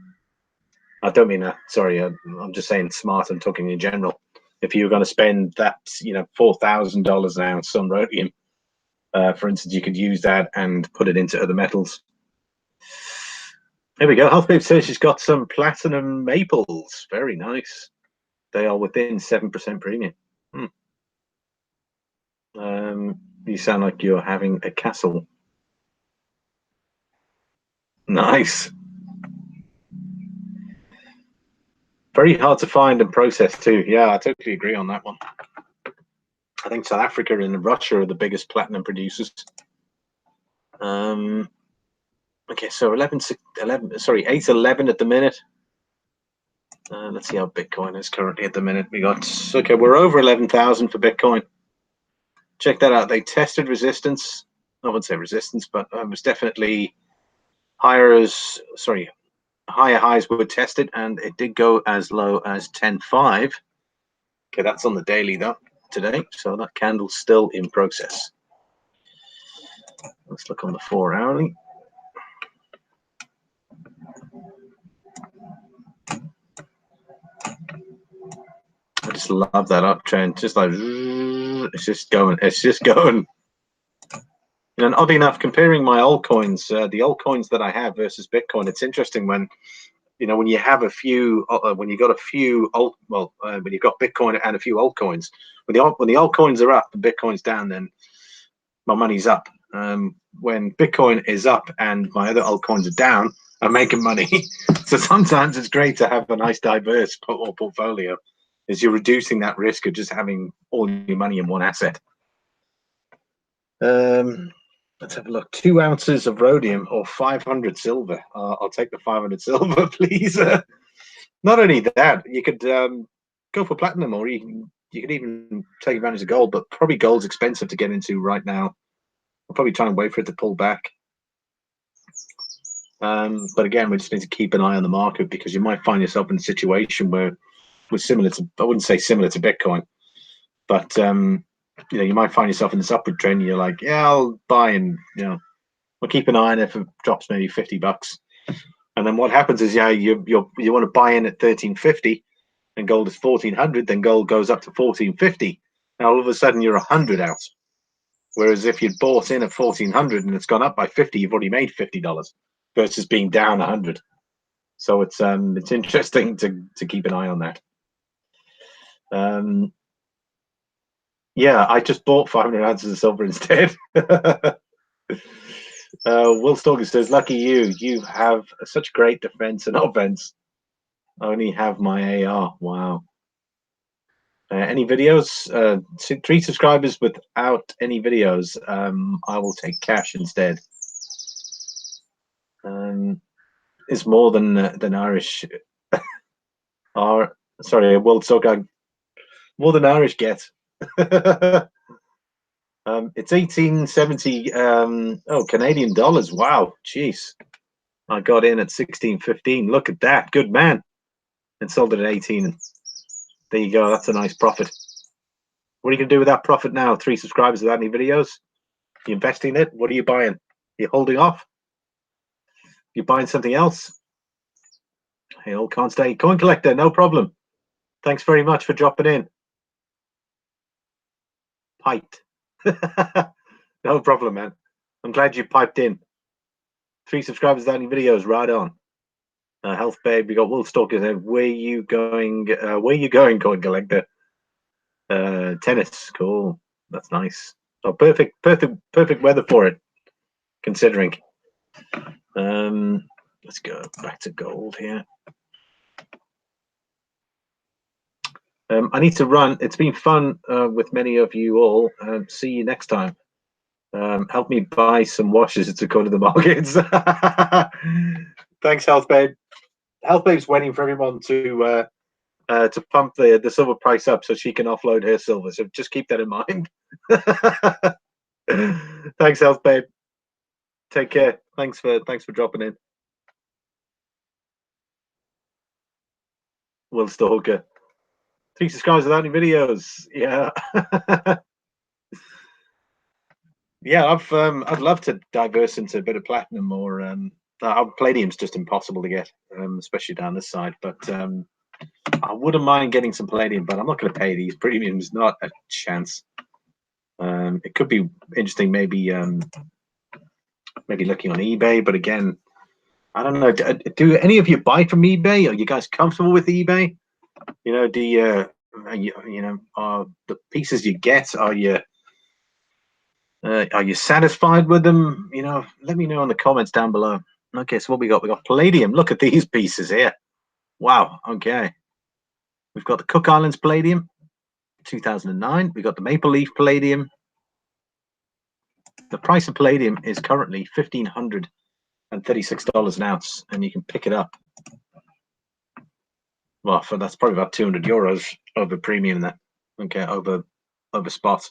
A: I don't mean that. Sorry, I'm just saying smart. I'm talking in general. If you're going to spend that, $4,000 an ounce on rhodium, for instance, you could use that and put it into other metals. Here we go. Healthbabe says she's got some platinum maples. Very nice. They are within 7% premium. You sound like you're having a castle. Nice. Very hard to find and process too. Yeah, I totally agree on that one. I think South Africa and Russia are the biggest platinum producers. Okay, so 811 at the minute. Let's see how Bitcoin is currently at the minute. We're over 11,000 for Bitcoin. Check that out. They tested resistance. I wouldn't say resistance, but it was definitely higher highs were tested, and it did go as low as 10.5. Okay, that's on the daily though today, so that candle's still in process. Let's look on the 4-hourly. I just love that uptrend. Just like it's just going. And oddly enough, comparing my altcoins, the altcoins that I have versus Bitcoin, it's interesting when you have a few, when you've got Bitcoin and a few altcoins. When the altcoins are up and Bitcoin's down, then my money's up. When Bitcoin is up and my other altcoins are down, I'm making money. So sometimes it's great to have a nice diverse portfolio, as you're reducing that risk of just having all your money in one asset. Let's have a look. 2 ounces of rhodium or 500 silver. I'll take the 500 silver, please. Not only that, you could go for platinum, or you could even take advantage of gold, but probably gold's expensive to get into right now. I'll probably try and wait for it to pull back. But again, we just need to keep an eye on the market, because you might find yourself in a situation where we're similar to, I wouldn't say similar to Bitcoin, but you might find yourself in this upward trend. And you're like, yeah, I'll buy, and we'll keep an eye on it if it drops maybe $50. And then what happens is, you want to buy in at 1350, and gold is 1400. Then gold goes up to 1450. Now all of a sudden you're 100 out. Whereas if you'd bought in at 1400 and it's gone up by 50, you've already made $50 versus being down 100. So it's interesting to keep an eye on that. Yeah, I just bought 500 ounces of silver instead. Will Stalker says, "Lucky you! You have such great defense and offense. I only have my AR. Wow. Any videos? 3 subscribers without any videos. I will take cash instead. Is more than Irish are. Sorry, World Soccer. More than Irish get. It's 1870. Canadian dollars. Wow, jeez. I got in at 16.15. Look at that. Good man. And sold it at 18. There you go. That's a nice profit. What are you going to do with that profit now? 3 subscribers without any videos? You investing in it? What are you buying? You're holding off? You're buying something else? Hey, old can't stay. Coin collector, no problem. Thanks very much for dropping in. Piped. No problem, man. I'm glad you piped in. 3 subscribers without any videos. Right on. Health babe. We got Wolf Stalker there. Where you going? Coin collector? Tennis. Cool. That's nice. Oh, perfect weather for it, considering. Let's go back to gold here. I need to run. It's been fun with many of you all. See you next time. Help me buy some washes to go to the markets. Thanks, Health Babe. Health Babe's waiting for everyone to pump the silver price up so she can offload her silver. So just keep that in mind. Thanks, Health Babe. Take care. Thanks for dropping in. Will Stalker. 3 subscribers without any videos. Yeah. Yeah, I'd love to diverse into a bit of platinum, or palladium's just impossible to get, especially down this side. But I wouldn't mind getting some palladium, but I'm not going to pay these premiums. Not a chance. It could be interesting, maybe looking on eBay, but again, I don't know. Do any of you buy from eBay? Are you guys comfortable with eBay? Do you, the pieces you get, are you satisfied with them? Let me know in the comments down below. Okay, so what we got? We got palladium. Look at these pieces here. Wow. Okay. We've got the Cook Islands palladium, 2009. We got the Maple Leaf palladium. The price of palladium is currently $1,536 an ounce, and you can pick it up. Well, that's probably about 200 euros over premium there. Okay, over spot.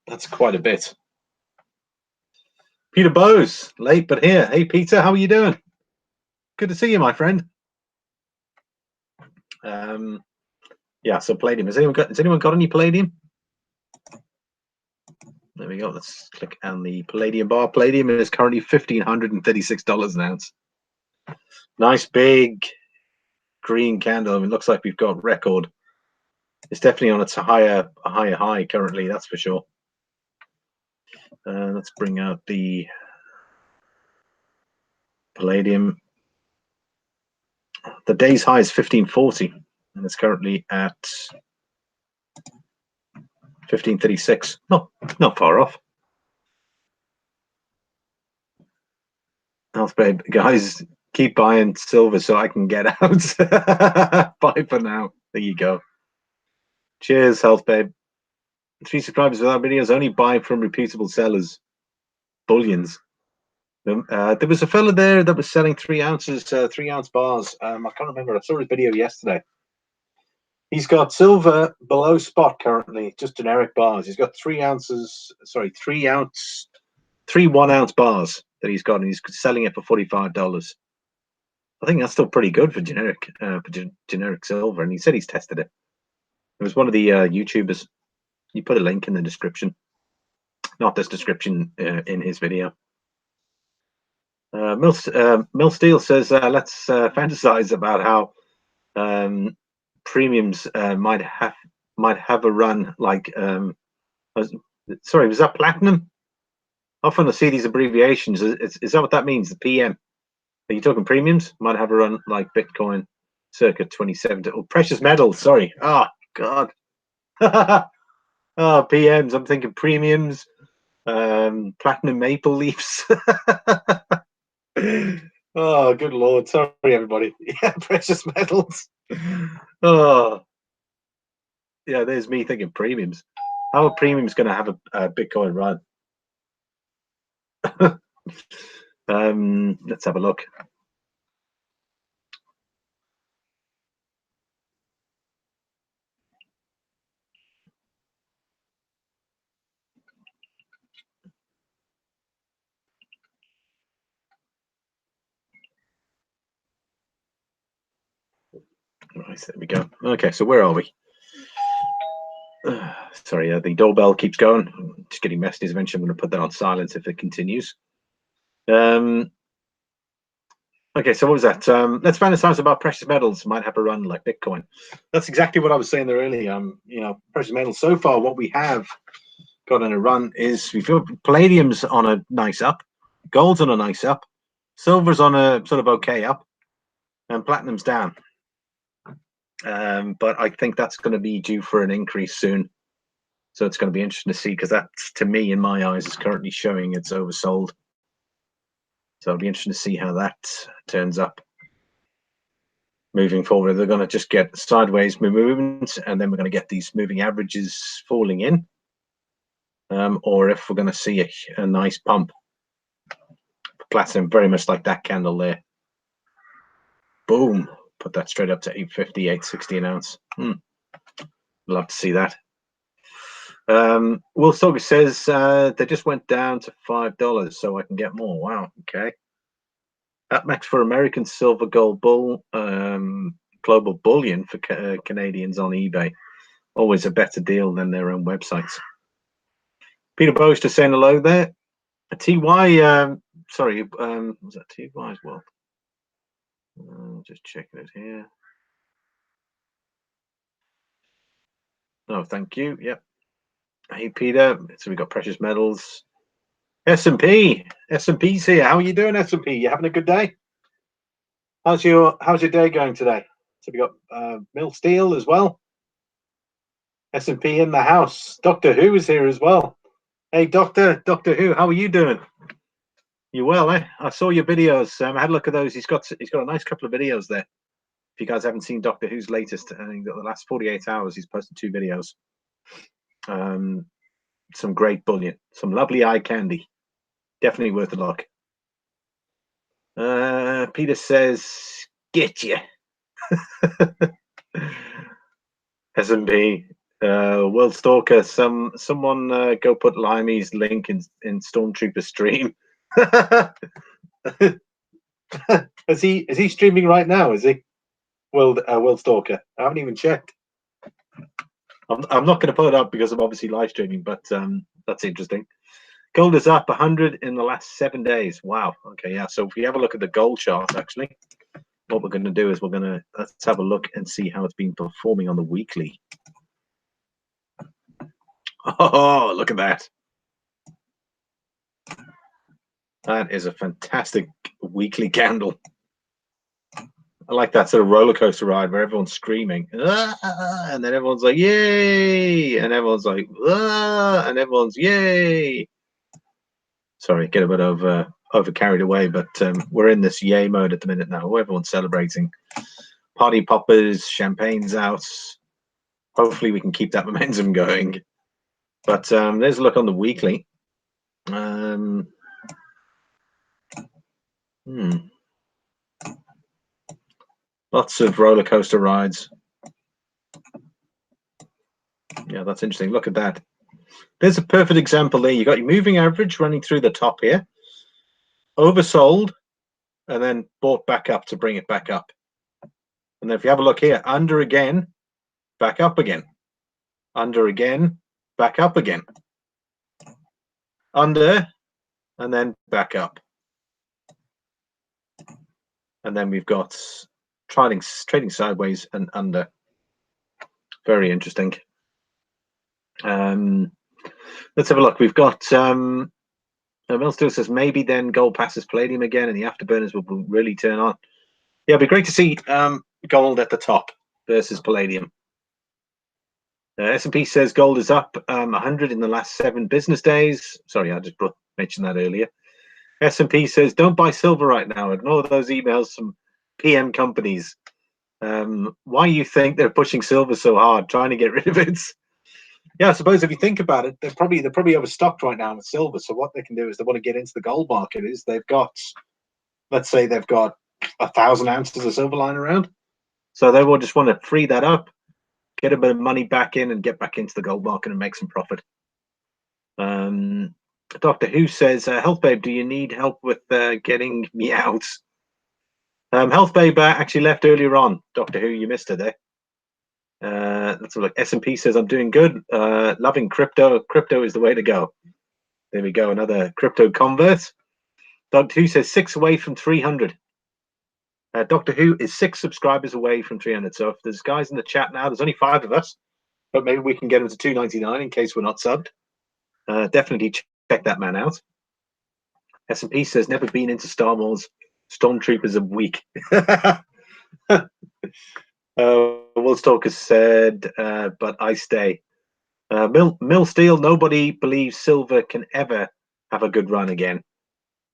A: That's quite a bit. Peter Bowes, late but here. Hey, Peter, how are you doing? Good to see you, my friend. Yeah, so palladium. Has anyone got any palladium? There we go. Let's click on the palladium bar. Palladium is currently $1,536 an ounce. Nice big green candle. I mean, looks like we've got record. It's definitely on its higher high currently. That's for sure. Let's bring out the palladium. The day's high is 1540, and it's currently at 1536. Not far off. Health babe, guys, keep buying silver so I can get out. Bye for now. There you go. Cheers, Health babe. 3 subscribers without videos. Only buy from reputable sellers. Bullions. There was a fella there that was selling 3 ounces, 3-ounce bars. I can't remember. I saw his video yesterday. He's got silver below spot currently, just generic bars. He's got 3 ounces. Sorry, 3-ounce 3 1-ounce bars that he's got, and he's selling it for $45. I think that's still pretty good for generic silver, and he said he's tested it. It was one of the YouTubers. You put a link in the description, not this description in his video. Mill Steel says, let's fantasize about how premiums might have a run like. Sorry, was that platinum? Often I see these abbreviations. Is that what that means? The PM? Are you talking premiums? Might have a run like Bitcoin, circa 2017. Oh, precious metals. Sorry. Oh God. Oh, PMs. I'm thinking premiums. Platinum maple leafs. Oh, good Lord. Sorry, everybody. Yeah, precious metals. Oh, yeah, there's me thinking premiums. How are premiums going to have a Bitcoin run? Let's have a look. Right, there we go. Okay, so where are we? Sorry, the doorbell keeps going. Just getting messages. Eventually, I'm going to put that on silence if it continues. Okay, so what was that? Let's fantasize about precious metals might have a run like Bitcoin. That's exactly what I was saying there earlier. You know, precious metals. So far, what we have got in a run is we feel palladium's on a nice up, gold's on a nice up, silver's on a sort of okay up, and platinum's down. But I think that's going to be due for an increase soon. So it's going to be interesting to see, because that's, to me, in my eyes, is currently showing it's oversold. So it'll be interesting to see how that turns up moving forward. They're going to just get sideways movements, and then we're going to get these moving averages falling in, or if we're going to see a nice pump. Platinum, very much like that candle there. Boom. Put that straight up to 850, 860 an ounce. Love to see that. Will Soga says they just went down to $5, so I can get more. Wow. Okay. At max for American silver, gold, bull, global bullion for Canadians on eBay. Always a better deal than their own websites. Peter Bowish just saying hello there. TY, sorry, was that TY as well? Just checking it here. Oh, thank you. Yep. Hey, Peter. So we got precious metals. S&P. S&P's here. How are you doing, S&P? You having a good day? How's your day going today? So we got Mill Steel as well. S&P in the house. Doctor Who is here as well. Hey, Doctor Who, how are you doing? You well, eh? I saw your videos. I had a look at those. He's got a nice couple of videos there. If you guys haven't seen Doctor Who's latest, I think the last 48 hours, he's posted 2 videos. Some great bullion, some lovely eye candy. Definitely worth a look. Peter says, "Get you." S&P, World Stalker. Someone go put Limey's link in Stormtrooper stream. Is he streaming right now? Is he? World Stalker. I haven't even checked. I'm not going to put it up because I'm obviously live streaming, but that's interesting. Gold is up 100 in the last 7 days. Wow. Okay, yeah. So if we have a look at the gold chart, actually, what we're going to do is let's have a look and see how it's been performing on the weekly. Oh, look at that. That is a fantastic weekly candle. I like that sort of roller coaster ride where everyone's screaming, and then everyone's like, yay, and everyone's like, and everyone's yay. Sorry, get a bit over carried away, but we're in this yay mode at the minute now. Everyone's celebrating. Party poppers, champagne's out. Hopefully we can keep that momentum going. But there's a look on the weekly. Lots of roller coaster rides. Yeah, that's interesting. Look at that. there's a perfect example there. You got your moving average running through the top here, oversold, and then bought back up to bring it back up. And then if you have a look here, under again, back up again, under again, back up again, under, and then back up. And then we've got trading sideways and under. Very interesting. Let's have a look. We've got Mel still says maybe then gold passes palladium again and the afterburners will really turn on. Yeah, it'd be great to see gold at the top versus palladium. S&P says gold is up 100 in the last 7 business days. Sorry, I just mentioned that earlier. S&P says don't buy silver right now. Ignore those emails from PM companies. Why you think they're pushing silver so hard, trying to get rid of it? Yeah, I suppose if you think about it, they're probably overstocked right now in silver. So what they can do is they want to get into the gold market. Is they've got, let's say they've got 1,000 ounces of silver lying around, so they will just want to free that up, get a bit of money back in, and get back into the gold market and make some profit. Doctor Who says, "Health Babe, do you need help with getting me out?" Health Babe actually left earlier on. Doctor Who, you missed her there. Let's have a look. S&P says, I'm doing good. Loving crypto. Crypto is the way to go. There we go. Another crypto convert. Doctor Who says 6 away from 300. Doctor Who is 6 subscribers away from 300. So if there's guys in the chat now, there's only 5 of us, but maybe we can get them to 299 in case we're not subbed. Definitely check that man out. S&P says never been into Star Wars. Stormtroopers are weak. Woolstalker said, but I stay. Mill Steel, nobody believes silver can ever have a good run again.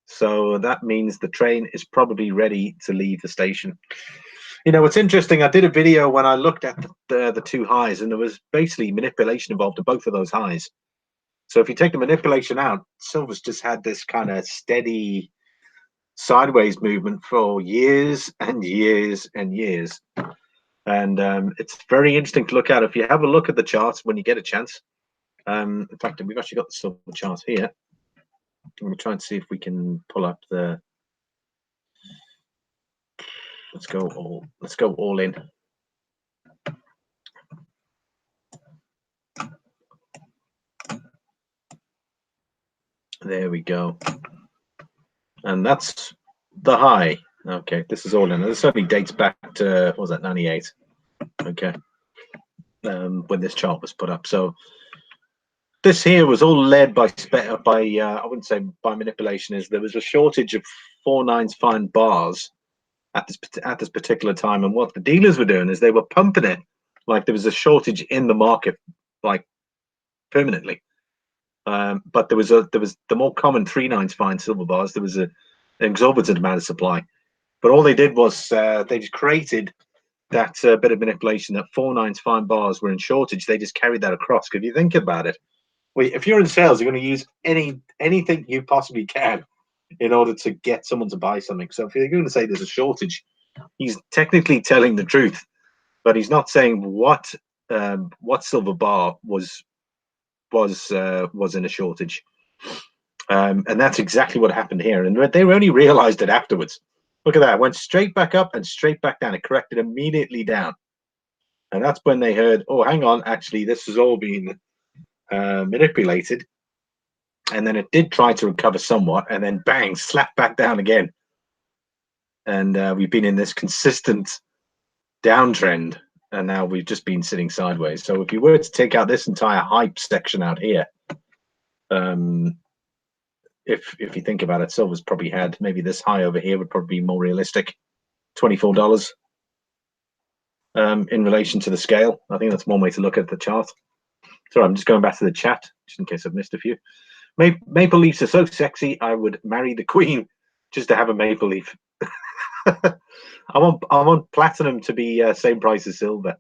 A: So that means the train is probably ready to leave the station. You know, it's interesting. I did a video when I looked at the 2 highs, and there was basically manipulation involved in both of those highs. So if you take the manipulation out, silver's just had this kind of steady sideways movement for years and years and years. And it's very interesting to look at. If you have a look at the charts when you get a chance. In fact, we've actually got the silver chart here. I'm going to try and see if we can pull up the. Let's go all in. There we go. And that's the high. Okay, this is all in. This certainly dates back to, what was that, 98? Okay, when this chart was put up. So this here was all led by I wouldn't say by manipulation. Is there was a shortage of 4/9 fine bars at this particular time, and what the dealers were doing is they were pumping it like there was a shortage in the market, like permanently. But there was the more common 3/9 fine silver bars. There was an exorbitant amount of supply, but all they did was they just created that bit of manipulation that 4/9 fine bars were in shortage. They just carried that across. Because if you think about it, if you're in sales, you're going to use anything you possibly can in order to get someone to buy something. So if you're going to say there's a shortage, he's technically telling the truth, but he's not saying what silver bar was in a shortage. And that's exactly what happened here. And they only realized it afterwards. Look at that. Went straight back up and straight back down. It corrected immediately down. And that's when they heard, oh, hang on, actually, this has all been manipulated. And then it did try to recover somewhat, and then bang, slapped back down again. And we've been in this consistent downtrend, and now we've just been sitting sideways. So if you were to take out this entire hype section out here, if you think about it, silver's probably had maybe this high over here would probably be more realistic, $24 in relation to the scale. I think that's one way to look at the chart. Sorry, I'm just going back to the chat just in case I've missed a few. Maple leaves are so sexy. I would marry the queen just to have a maple leaf. I want platinum to be same price as silver.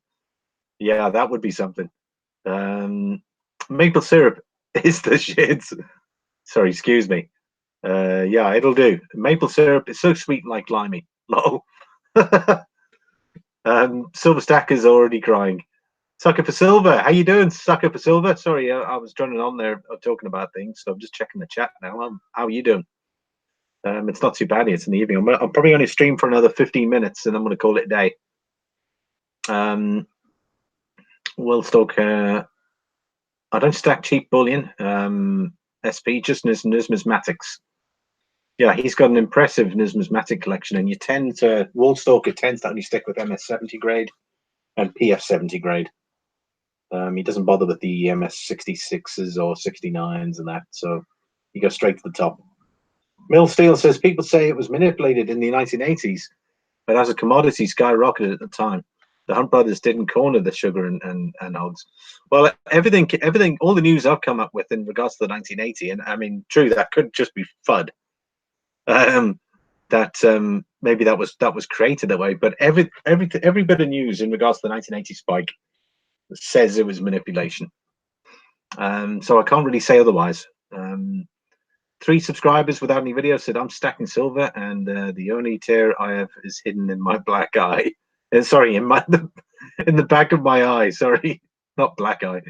A: Yeah, that would be something. Maple syrup is the shit. Sorry, excuse me. Yeah, it'll do. Maple syrup is so sweet, like limey. Lol. Silver Stack is already crying. Sucker for Silver. How you doing, Sucker for Silver? Sorry, I was joining on there talking about things, so I'm just checking the chat now. How are you doing? It's not too bad. It's in the evening. I'm probably only stream for another 15 minutes, and I'm going to call it a day. We'll talk. I don't stack cheap bullion. SP just numismatics. Yeah, he's got an impressive numismatic collection, and you tend to Wallstalker tends to only stick with MS 70 grade and PF 70 grade. He doesn't bother with the MS 66s or 69s and that, so you go straight to the top. Mill Steel says people say it was manipulated in the 1980s, but as a commodity skyrocketed at the time. The Hunt brothers didn't corner the sugar and hogs. Well, everything, all the news I've come up with in regards to the 1980, and I mean, true, that could just be FUD. Maybe that was created that way, but every bit of news in regards to the 1980 spike says it was manipulation. So I can't really say otherwise. 3 subscribers without any video said I'm stacking silver, and the only tear I have is hidden in my black eye. Sorry, in the back of my eye. Sorry, not black eye.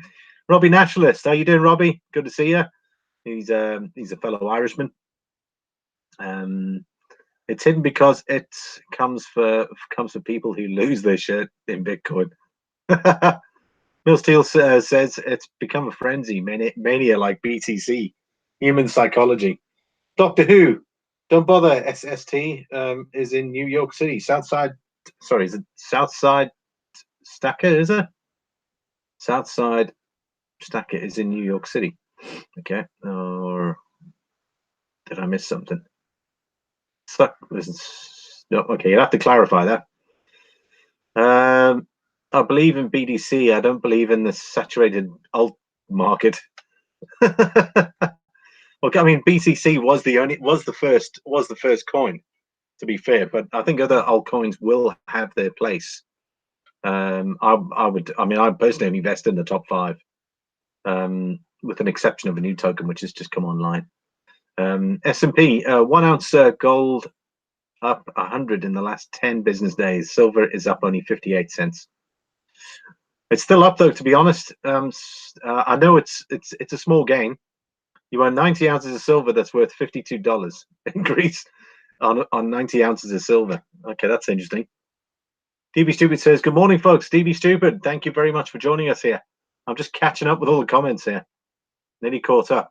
A: Robbie Nationalist, how you doing, Robbie? Good to see you. He's a fellow Irishman. It's hidden because it comes for people who lose their shit in Bitcoin. Mill Steel says it's become a frenzy, mania like BTC, human psychology. Doctor Who, don't bother. SST is in New York City. Southside, sorry, is it Southside Stacker? Is it Southside Stacker is in New York City? Okay, or did I miss something? No, okay, you'll have to clarify that. I believe in BDC. I don't believe in the saturated alt market. Okay, I mean BTC was the first coin, to be fair, but I think other altcoins will have their place. I personally invest in the top 5, with an exception of a new token which has just come online. S&P 1 ounce gold up 100 in the last 10 business days. Silver is up only 58 cents. It's still up though, to be honest. I know it's a small gain. You own 90 ounces of silver that's worth $52 increase on 90 ounces of silver. Okay, that's interesting. DB Stupid says, good morning, folks. DB Stupid, thank you very much for joining us here. I'm just catching up with all the comments here. Nearly caught up.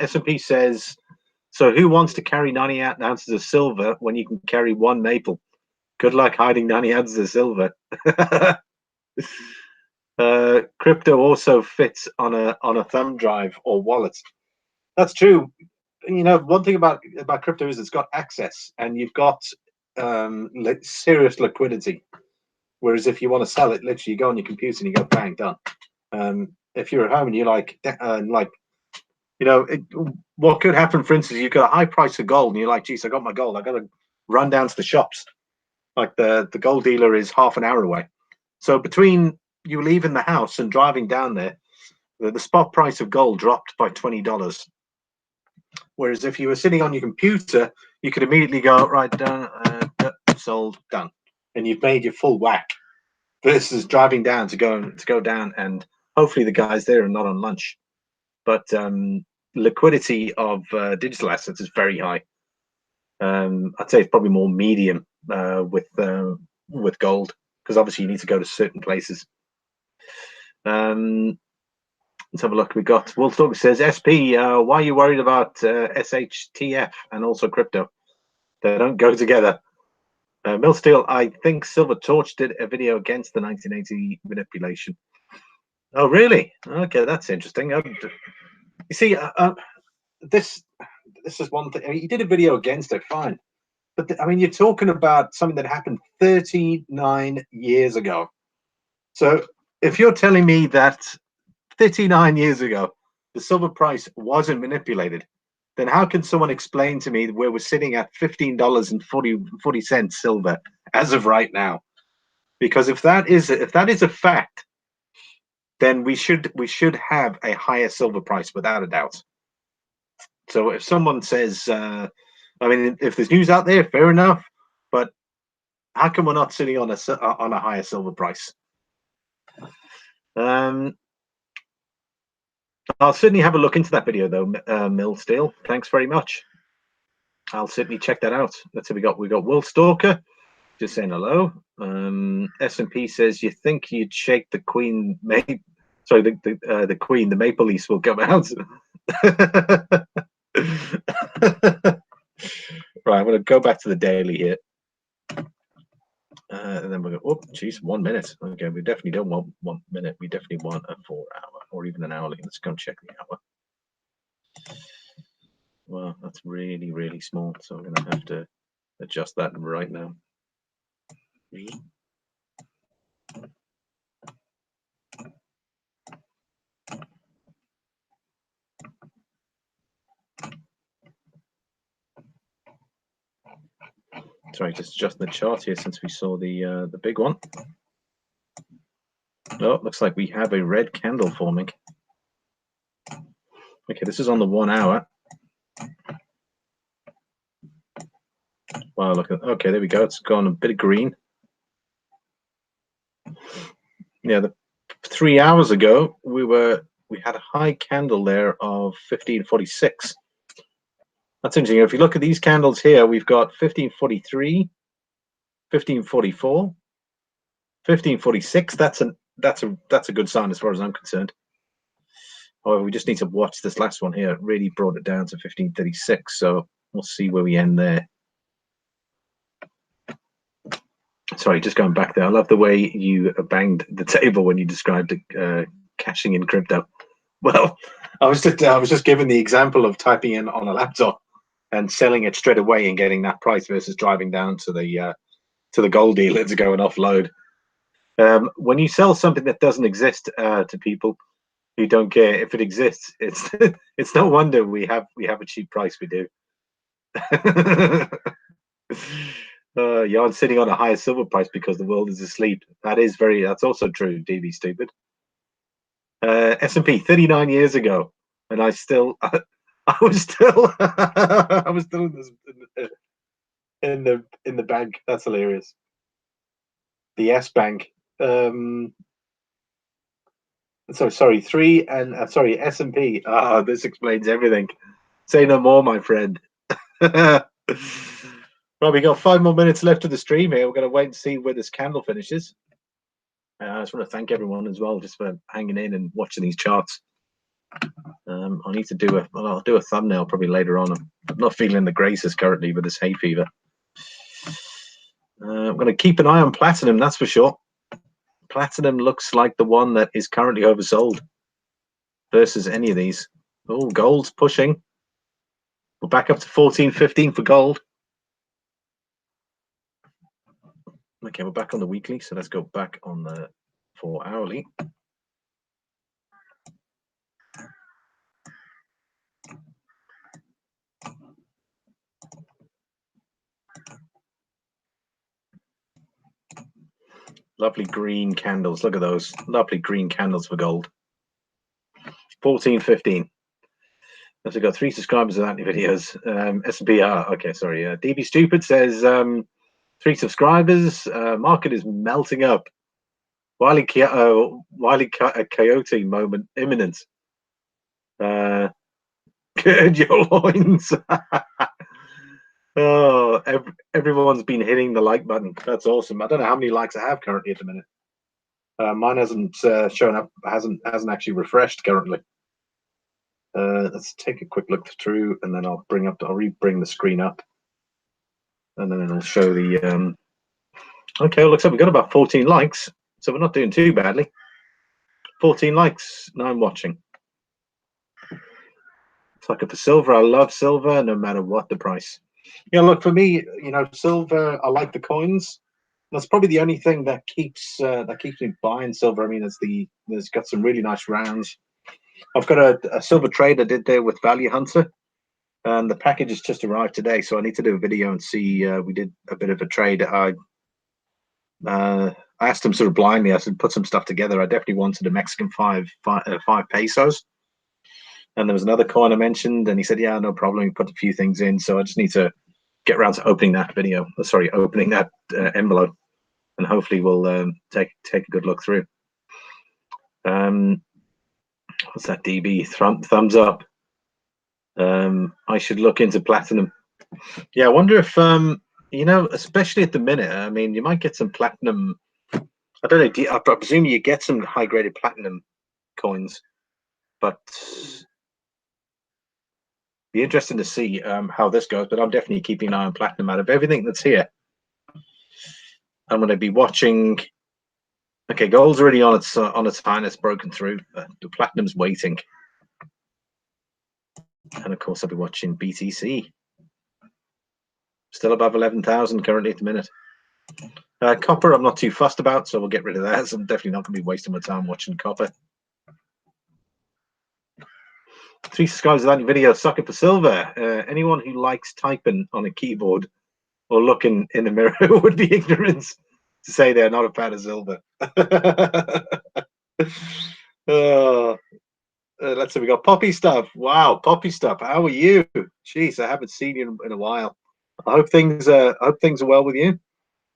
A: S&P says, so who wants to carry 90 ounces of silver when you can carry 1 maple? Good luck hiding 90 ounces of silver. Crypto also fits on a thumb drive or wallet. That's true. You know, one thing about crypto is it's got access, and you've got serious liquidity. Whereas if you want to sell it, literally you go on your computer and you go bang, done. If you're at home and you're like, you know, what could happen, for instance, you've got a high price of gold and you're like, geez, I got my gold, I got to run down to the shops. Like the gold dealer is half an hour away. So between you leaving the house and driving down there, the spot price of gold dropped by $20. Whereas if you were sitting on your computer, you could immediately go right down, sold, done, and you've made your full whack. Versus driving down to go down, and hopefully the guys there are not on lunch. But liquidity of digital assets is very high. I'd say it's probably more medium with gold, because obviously you need to go to certain places. Let's have a look. We got Wolf Talk says, SP, why are you worried about SHTF and also crypto? They don't go together. Mill Steel, I think Silver Torch did a video against the 1980 manipulation. Oh, really? Okay, that's interesting. You see, this is one thing. I mean, he did a video against it, fine. But I mean, you're talking about something that happened 39 years ago. So if you're telling me that 39 years ago, the silver price wasn't manipulated, then how can someone explain to me where we're sitting at $15.40 silver as of right now? Because if that is a fact, then we should have a higher silver price without a doubt. So if someone says, I mean, if there's news out there, fair enough, but how come we're not sitting on a higher silver price? I'll certainly have a look into that video though, Mill Steel. Thanks very much. I'll certainly check that out. Let's see, we got Will Stalker just saying hello. S&P says, you think you'd shake the Queen sorry, the Queen, the Maple Leafs will come out. Right, I'm going to go back to the daily here. And then we'll go, oh, geez, 1 minute. Okay, we definitely don't want 1 minute. We definitely want a 4 hour or even an hour. Let's go and check the hour. Well, that's really, really small. So I'm going to have to adjust that right now. Sorry, just adjusting the chart here since we saw the big one. Oh, looks like we have a red candle forming. Okay, this is on the 1 hour. Wow, look at, okay, there we go. It's gone a bit of green. Yeah, 3 hours ago we had a high candle there of 1546. That's interesting. If you look at these candles here, we've got 1543, 1544, 1546. That's a good sign as far as I'm concerned. However, we just need to watch this last one here. It really brought it down to 1536. So we'll see where we end there. Sorry, just going back there. I love the way you banged the table when you described cashing in crypto. Well, I was just giving the example of typing in on a laptop and selling it straight away and getting that price versus driving down to the gold dealer to go and offload. When you sell something that doesn't exist to people who don't care if it exists, it's it's no wonder we have a cheap price. We do. You're sitting on a higher silver price because the world is asleep. That's also true, DB stupid. S&P 39 years ago, and I was still I was still in the bank. That's hilarious. The S Bank. Sorry, S&P. This explains everything. Say no more, my friend. Right, we got 5 more minutes left of the stream here. We're going to wait and see where this candle finishes. I just want to thank everyone as well just for hanging in and watching these charts. I need to I'll do a thumbnail probably later on. I'm not feeling the graces currently with this hay fever. I'm going to keep an eye on platinum, that's for sure. Platinum looks like the one that is currently oversold versus any of these. Oh, gold's pushing. We're back up to 14.15 for gold. Okay, we're back on the weekly, so let's go back on the 4 hourly. Lovely green candles. Look at those. Lovely green candles for gold. 14.15. We've got 3 subscribers without any videos. SBR. Okay, sorry. DB Stupid says 3 subscribers. Market is melting up. Wiley Coyote moment imminent. Gird your loins. Oh, everyone's been hitting the like button. That's awesome. I don't know how many likes I have currently at the minute. Mine hasn't shown up. Hasn't actually refreshed currently. Let's take a quick look through, and then I'll re-bring the screen up, and then it'll show the. Okay, well, looks like we've got about 14 likes, so we're not doing too badly. 14 likes. Now I'm watching. It's like for silver. I love silver, no matter what the price. Yeah, look, for me, silver. I like the coins. That's probably the only thing that keeps me buying silver. I mean, there's got some really nice rounds. I've got a silver trade I did there with Value Hunter, and the package has just arrived today. So I need to do a video and see. We did a bit of a trade. I asked him sort of blindly. I said, put some stuff together. I definitely wanted a Mexican five pesos, and there was another coin I mentioned, and he said, yeah, no problem. He put a few things in, so I just need to get around to opening that video. Sorry, opening that envelope, and hopefully we'll take a good look through. What's that, DB? Thumbs up. I should look into platinum. Yeah, I wonder if especially at the minute. I mean, you might get some platinum. I don't know. I presume you get some high-graded platinum coins, but be interesting to see how this goes. But I'm definitely keeping an eye on platinum. Out of everything that's here, I'm going to be watching. Okay, gold's already on its high, and it's broken through. The platinum's waiting, and of course, I'll be watching BTC. Still above 11,000 currently at the minute. Copper, I'm not too fussed about, so we'll get rid of that. So I'm definitely not going to be wasting my time watching copper. 3 subscribers of that video, sucker for silver. Anyone who likes typing on a keyboard or looking in the mirror would be ignorance to say they're not a fan of silver. Let's see, we got Poppy Stuff. Wow, Poppy Stuff. How are you? Jeez, I haven't seen you in a while. I hope things are well with you.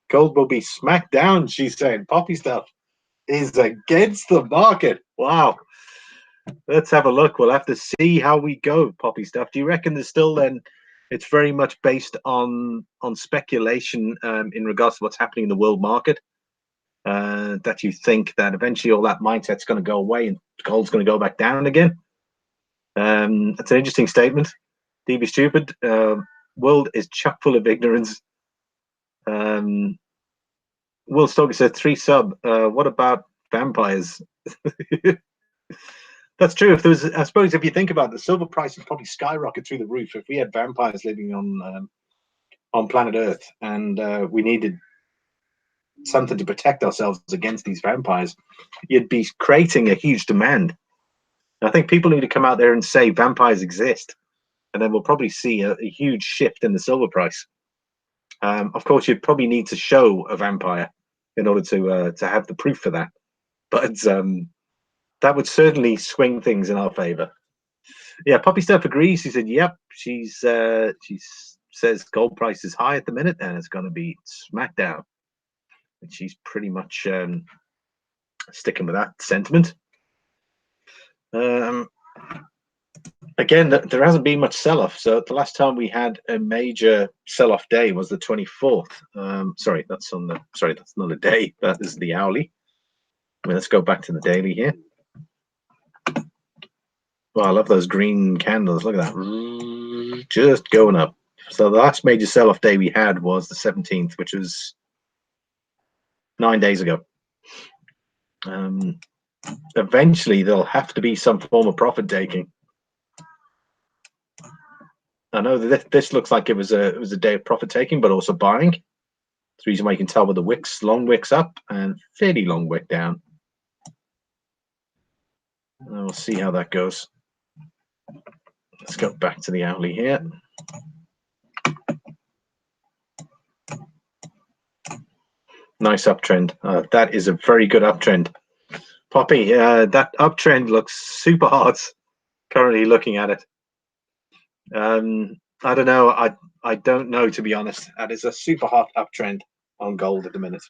A: Gold will be smacked down, she's saying. Poppy Stuff is against the market. Wow. Let's have a look. We'll have to see how we go, Poppy Stuff. Do you reckon there's still then it's very much based on speculation in regards to what's happening in the world market? That you think that eventually all that mindset's going to go away and gold's going to go back down again? That's an interesting statement. DB stupid. World is chock full of ignorance. Will Stoker said 3 sub. What about vampires? That's true. If there was, I suppose, if you think about it, the silver price would probably skyrocket through the roof if we had vampires living on planet Earth, and we needed something to protect ourselves against these vampires. You'd be creating a huge demand. I think people need to come out there and say vampires exist, and then we'll probably see a huge shift in the silver price. Of course, you'd probably need to show a vampire in order to have the proof for that, but that would certainly swing things in our favor. Yeah, Poppy Stuff agrees. She said, "Yep." She says gold price is high at the minute, and it's going to be smacked down. And she's pretty much sticking with that sentiment. Again, there hasn't been much sell-off. So the last time we had a major sell-off day was the 24th. Sorry, that's not a day. That is the hourly. I mean, let's go back to the daily here. Well, I love those green candles. Look at that. Just going up. So the last major sell-off day we had was the 17th, which was 9 days ago. Eventually, there'll have to be some form of profit taking. I know that this looks like it was a day of profit taking, but also buying. That's the reason why you can tell with the wicks, long wicks up and fairly long wick down. And we'll see how that goes. Let's go back to the hourly here. Nice uptrend. That is a very good uptrend. Poppy, that uptrend looks super hot. Currently looking at it. I don't know. I don't know, to be honest. That is a super hot uptrend on gold at the minute.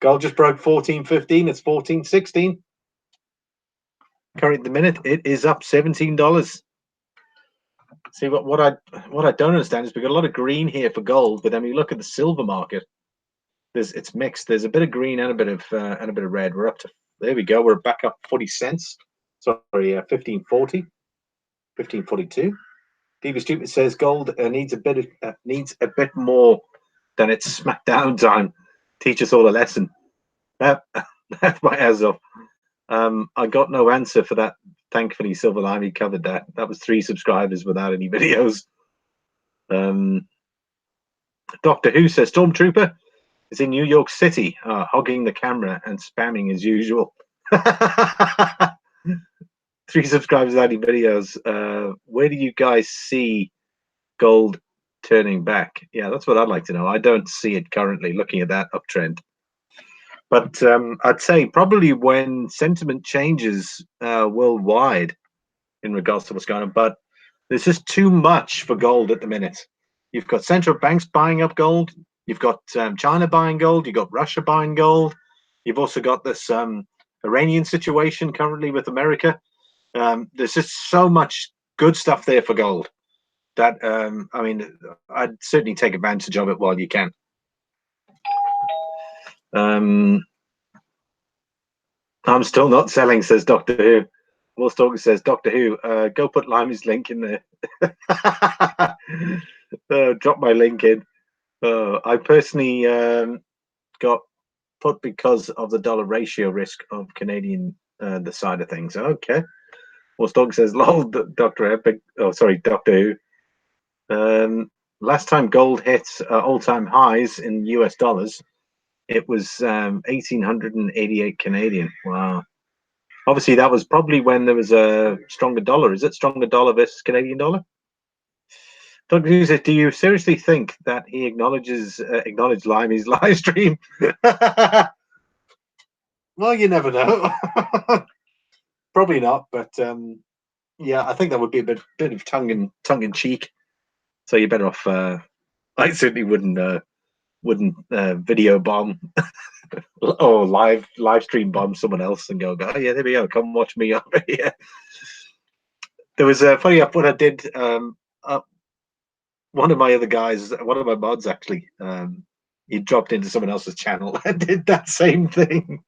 A: Gold just broke 14.15. It's 14.16. Currently at the minute, it is up $17. See, what I don't understand is we've got a lot of green here for gold, but then we look at the silver market. It's mixed. There's a bit of green and a bit of red. We're up to, there we go. We're back up 40 cents. Sorry, 15.40, 15.42. DB Stupid says gold needs a bit more than its smackdown time. Teach us all a lesson. That's my ass off. I got no answer for that. Thankfully, Silver Limey covered that. That was 3 subscribers without any videos. Doctor Who says Stormtrooper is in New York City, hogging the camera and spamming as usual. 3 subscribers without any videos. Where do you guys see gold turning back? Yeah, that's what I'd like to know. I don't see it currently looking at that uptrend. But I'd say probably when sentiment changes worldwide in regards to what's going on. But there's just too much for gold at the minute. You've got central banks buying up gold. You've got China buying gold. You've got Russia buying gold. You've also got this Iranian situation currently with America. There's just so much good stuff there for gold that I mean, I'd certainly take advantage of it while you can. I'm still not selling, says Doctor Who. Will Stalker says, Doctor Who, go put Limey's link in there. Drop my link in. I personally got put because of the dollar ratio risk of Canadian the side of things. Okay. Well, Stalker says, lol, Dr. Epic. Oh, sorry, Doctor Who. Last time gold hit all-time highs in US dollars, it was 1,888 Canadian. Wow. Obviously, that was probably when there was a stronger dollar. Is it stronger dollar versus Canadian dollar? Dr. Who says, do you seriously think that he acknowledged Limey's live stream? Well, you never know. Probably not, but yeah, I think that would be a bit of tongue in cheek. So you're better off. I certainly wouldn't video bomb or live stream bomb someone else and go, oh yeah, there we go, come watch me over here. There was a funny what I did. One of my other guys, one of my mods actually, he dropped into someone else's channel and did that same thing.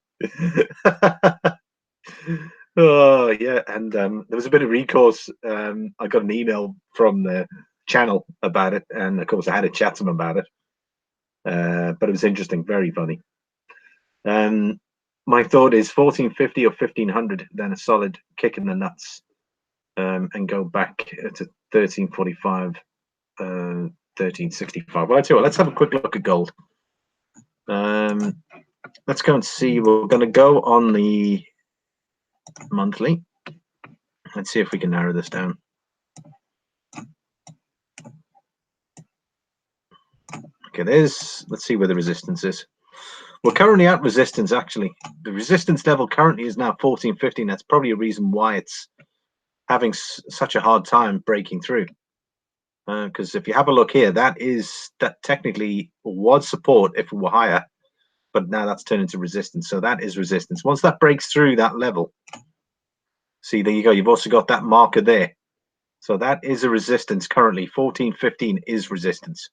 A: Oh yeah, and there was a bit of recourse. I got an email from the channel about it, and of course I had to chat to him about it. But it was interesting, very funny. My thought is 1450 or 1500, then a solid kick in the nuts, and go back to 1345, 1365. Well, I tell you what, let's have a quick look at gold. Let's go and see. We're going to go on the monthly. Let's see if we can narrow this down. Okay, let's see where the resistance is. We're currently at resistance, actually. The resistance level currently is now 1415. That's probably a reason why it's having such a hard time breaking through. Because if you have a look here, that technically was support if we were higher, but now that's turned into resistance. So that is resistance. Once that breaks through that level, see, there you go. You've also got that marker there. So that is a resistance currently. 1415 is resistance.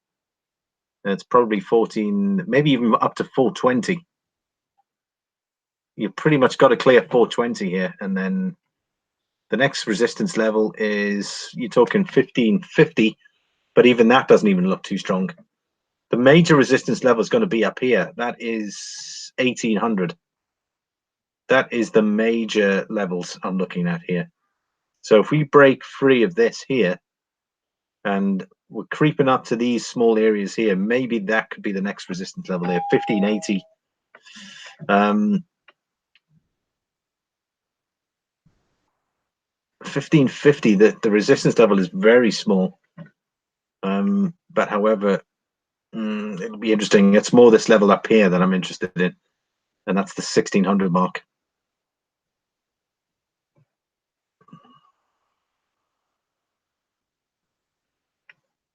A: And it's probably 14, maybe even up to 420. You've pretty much got to clear 420 here. And then the next resistance level is, you're talking 1550, but even that doesn't even look too strong. The major resistance level is going to be up here. That is 1800. That is the major levels I'm looking at here. So if we break free of this here, and we're creeping up to these small areas here, maybe that could be the next resistance level there, 1580. 1550, the resistance level is very small. But however, it'll be interesting. It's more this level up here that I'm interested in, and that's the 1600 mark.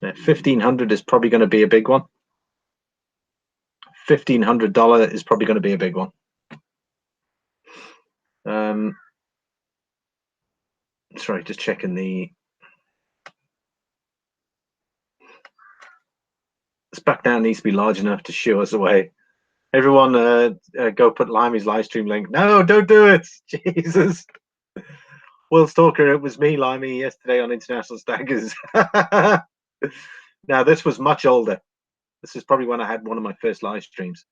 A: Yeah, 1500 is probably going to be a big one. $1,500 is probably going to be a big one. Sorry, just checking the. This back down needs to be large enough to show us away. Everyone, go put Limey's live stream link. No, don't do it. Jesus. Will Stalker, it was me, Limey, yesterday on International Staggers. Now, this was much older. This is probably when I had one of my first live streams.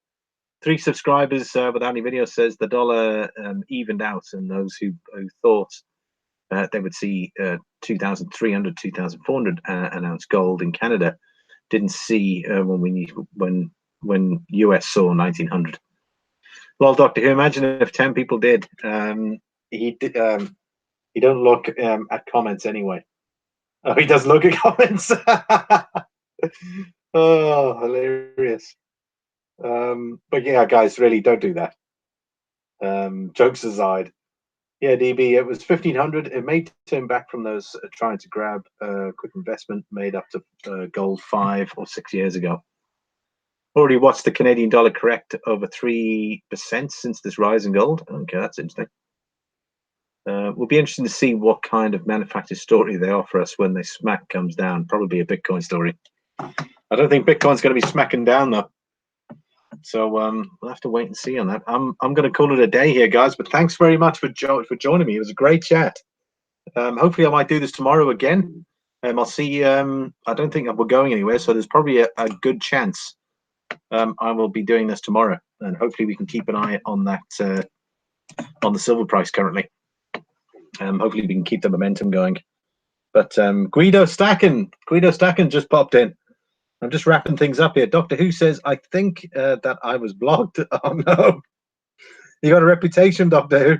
A: 3 subscribers without any video says the dollar evened out, and those who thought they would see 2,300, 2,400 an ounce gold in Canada didn't see when US saw 1,900. Well, Doctor Who, imagine if 10 people did. He don't look at comments anyway. Oh, he does look at comments. Oh, hilarious. But yeah, guys, really don't do that. Jokes aside, yeah, DB, it was 1,500. It may turn back from those trying to grab quick investment made up to gold 5 or 6 years ago. Already watched the Canadian dollar correct over 3% since this rise in gold. Okay, that's interesting. Will be interesting to see what kind of manufactured story they offer us when the smack comes down. Probably a Bitcoin story. I don't think Bitcoin's going to be smacking down though. So we'll have to wait and see on that. I'm going to call it a day here, guys. But thanks very much for joining me. It was a great chat. Hopefully, I might do this tomorrow again. I'll see. I don't think we're going anywhere, so there's probably a good chance I will be doing this tomorrow, and hopefully we can keep an eye on that on the silver price currently. Hopefully we can keep the momentum going. But Guido Stacken just popped in. I'm just wrapping things up here. Doctor Who says, I think that I was blocked. Oh no, you got a reputation, Doctor Who.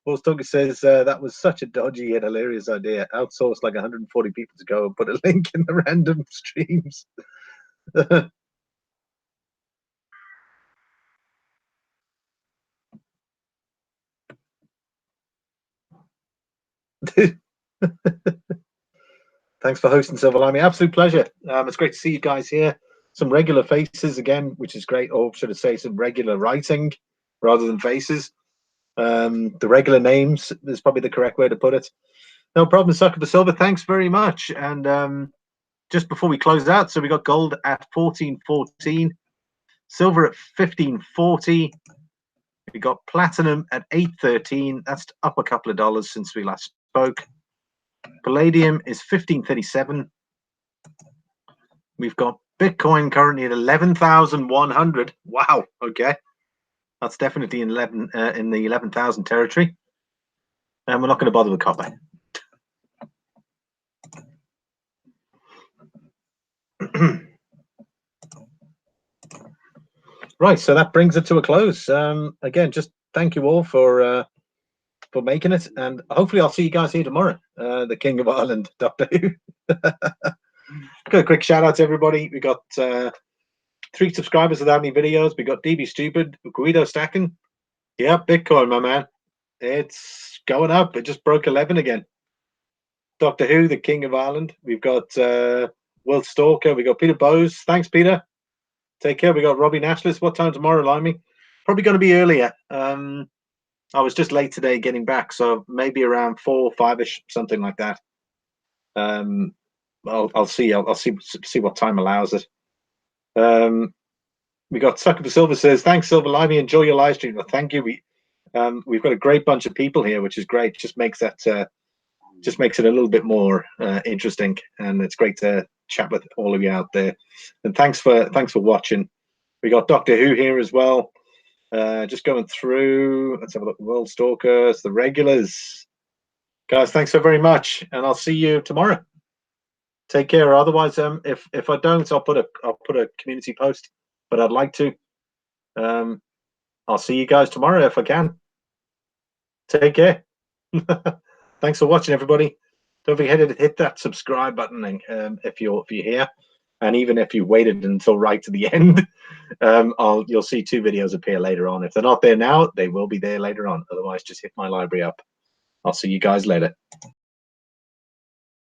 A: Paul Stoker says that was such a dodgy and hilarious idea. Outsourced like 140 people to go and put a link in the random streams. Thanks for hosting, Silver Limey. Absolute pleasure. It's great to see you guys here. Some regular faces again, which is great. Or should I say some regular writing rather than faces. The regular names is probably the correct way to put it. No problem, Sucker for Silver. Thanks very much. And just before we close out, so we got gold at 14.14, silver at 15.40. We got platinum at 8.13. That's up a couple of dollars since we last spoke. Palladium is 15.37. We've got Bitcoin currently at 11,100. Wow. Okay, that's definitely in the 11,000 territory. And we're not going to bother with copper. Right, so that brings it to a close. Again, just thank you all for making it, and hopefully I'll see you guys here tomorrow. The King of Ireland, Doctor Who. Got a quick shout out to everybody. We got 3 subscribers without any videos. We got DB Stupid, Guido Stacken. Yeah, Bitcoin, my man. It's going up. It just broke 11 again. Doctor Who, the King of Ireland. We've got World Stalker. We got Peter Bowes. Thanks, Peter. Take care. We got Robbie Natchless. What time tomorrow, Limey? Probably going to be earlier. I was just late today getting back, so maybe around 4 or 5ish, something like that. I'll see. I'll see what time allows it. We got Sucker for Silver says, thanks, Silver Limey. Enjoy your live stream. Well, thank you. We've got a great bunch of people here, which is great. Just makes it a little bit more interesting, and it's great to chat with all of you out there. And thanks for watching. We got Doctor Who here as well. Just going through. Let's have a look. World Stalkers, the regulars, guys. Thanks so very much, and I'll see you tomorrow. Take care. Otherwise, if I don't, I'll put a community post. But I'd like to. I'll see you guys tomorrow if I can. Take care. Thanks for watching, everybody. Don't forget to hit that subscribe button if you're here, and even if you waited until right to the end, you'll see 2 videos appear later on. If they're not there now, they will be there later on. Otherwise, just hit my library up. I'll see you guys later.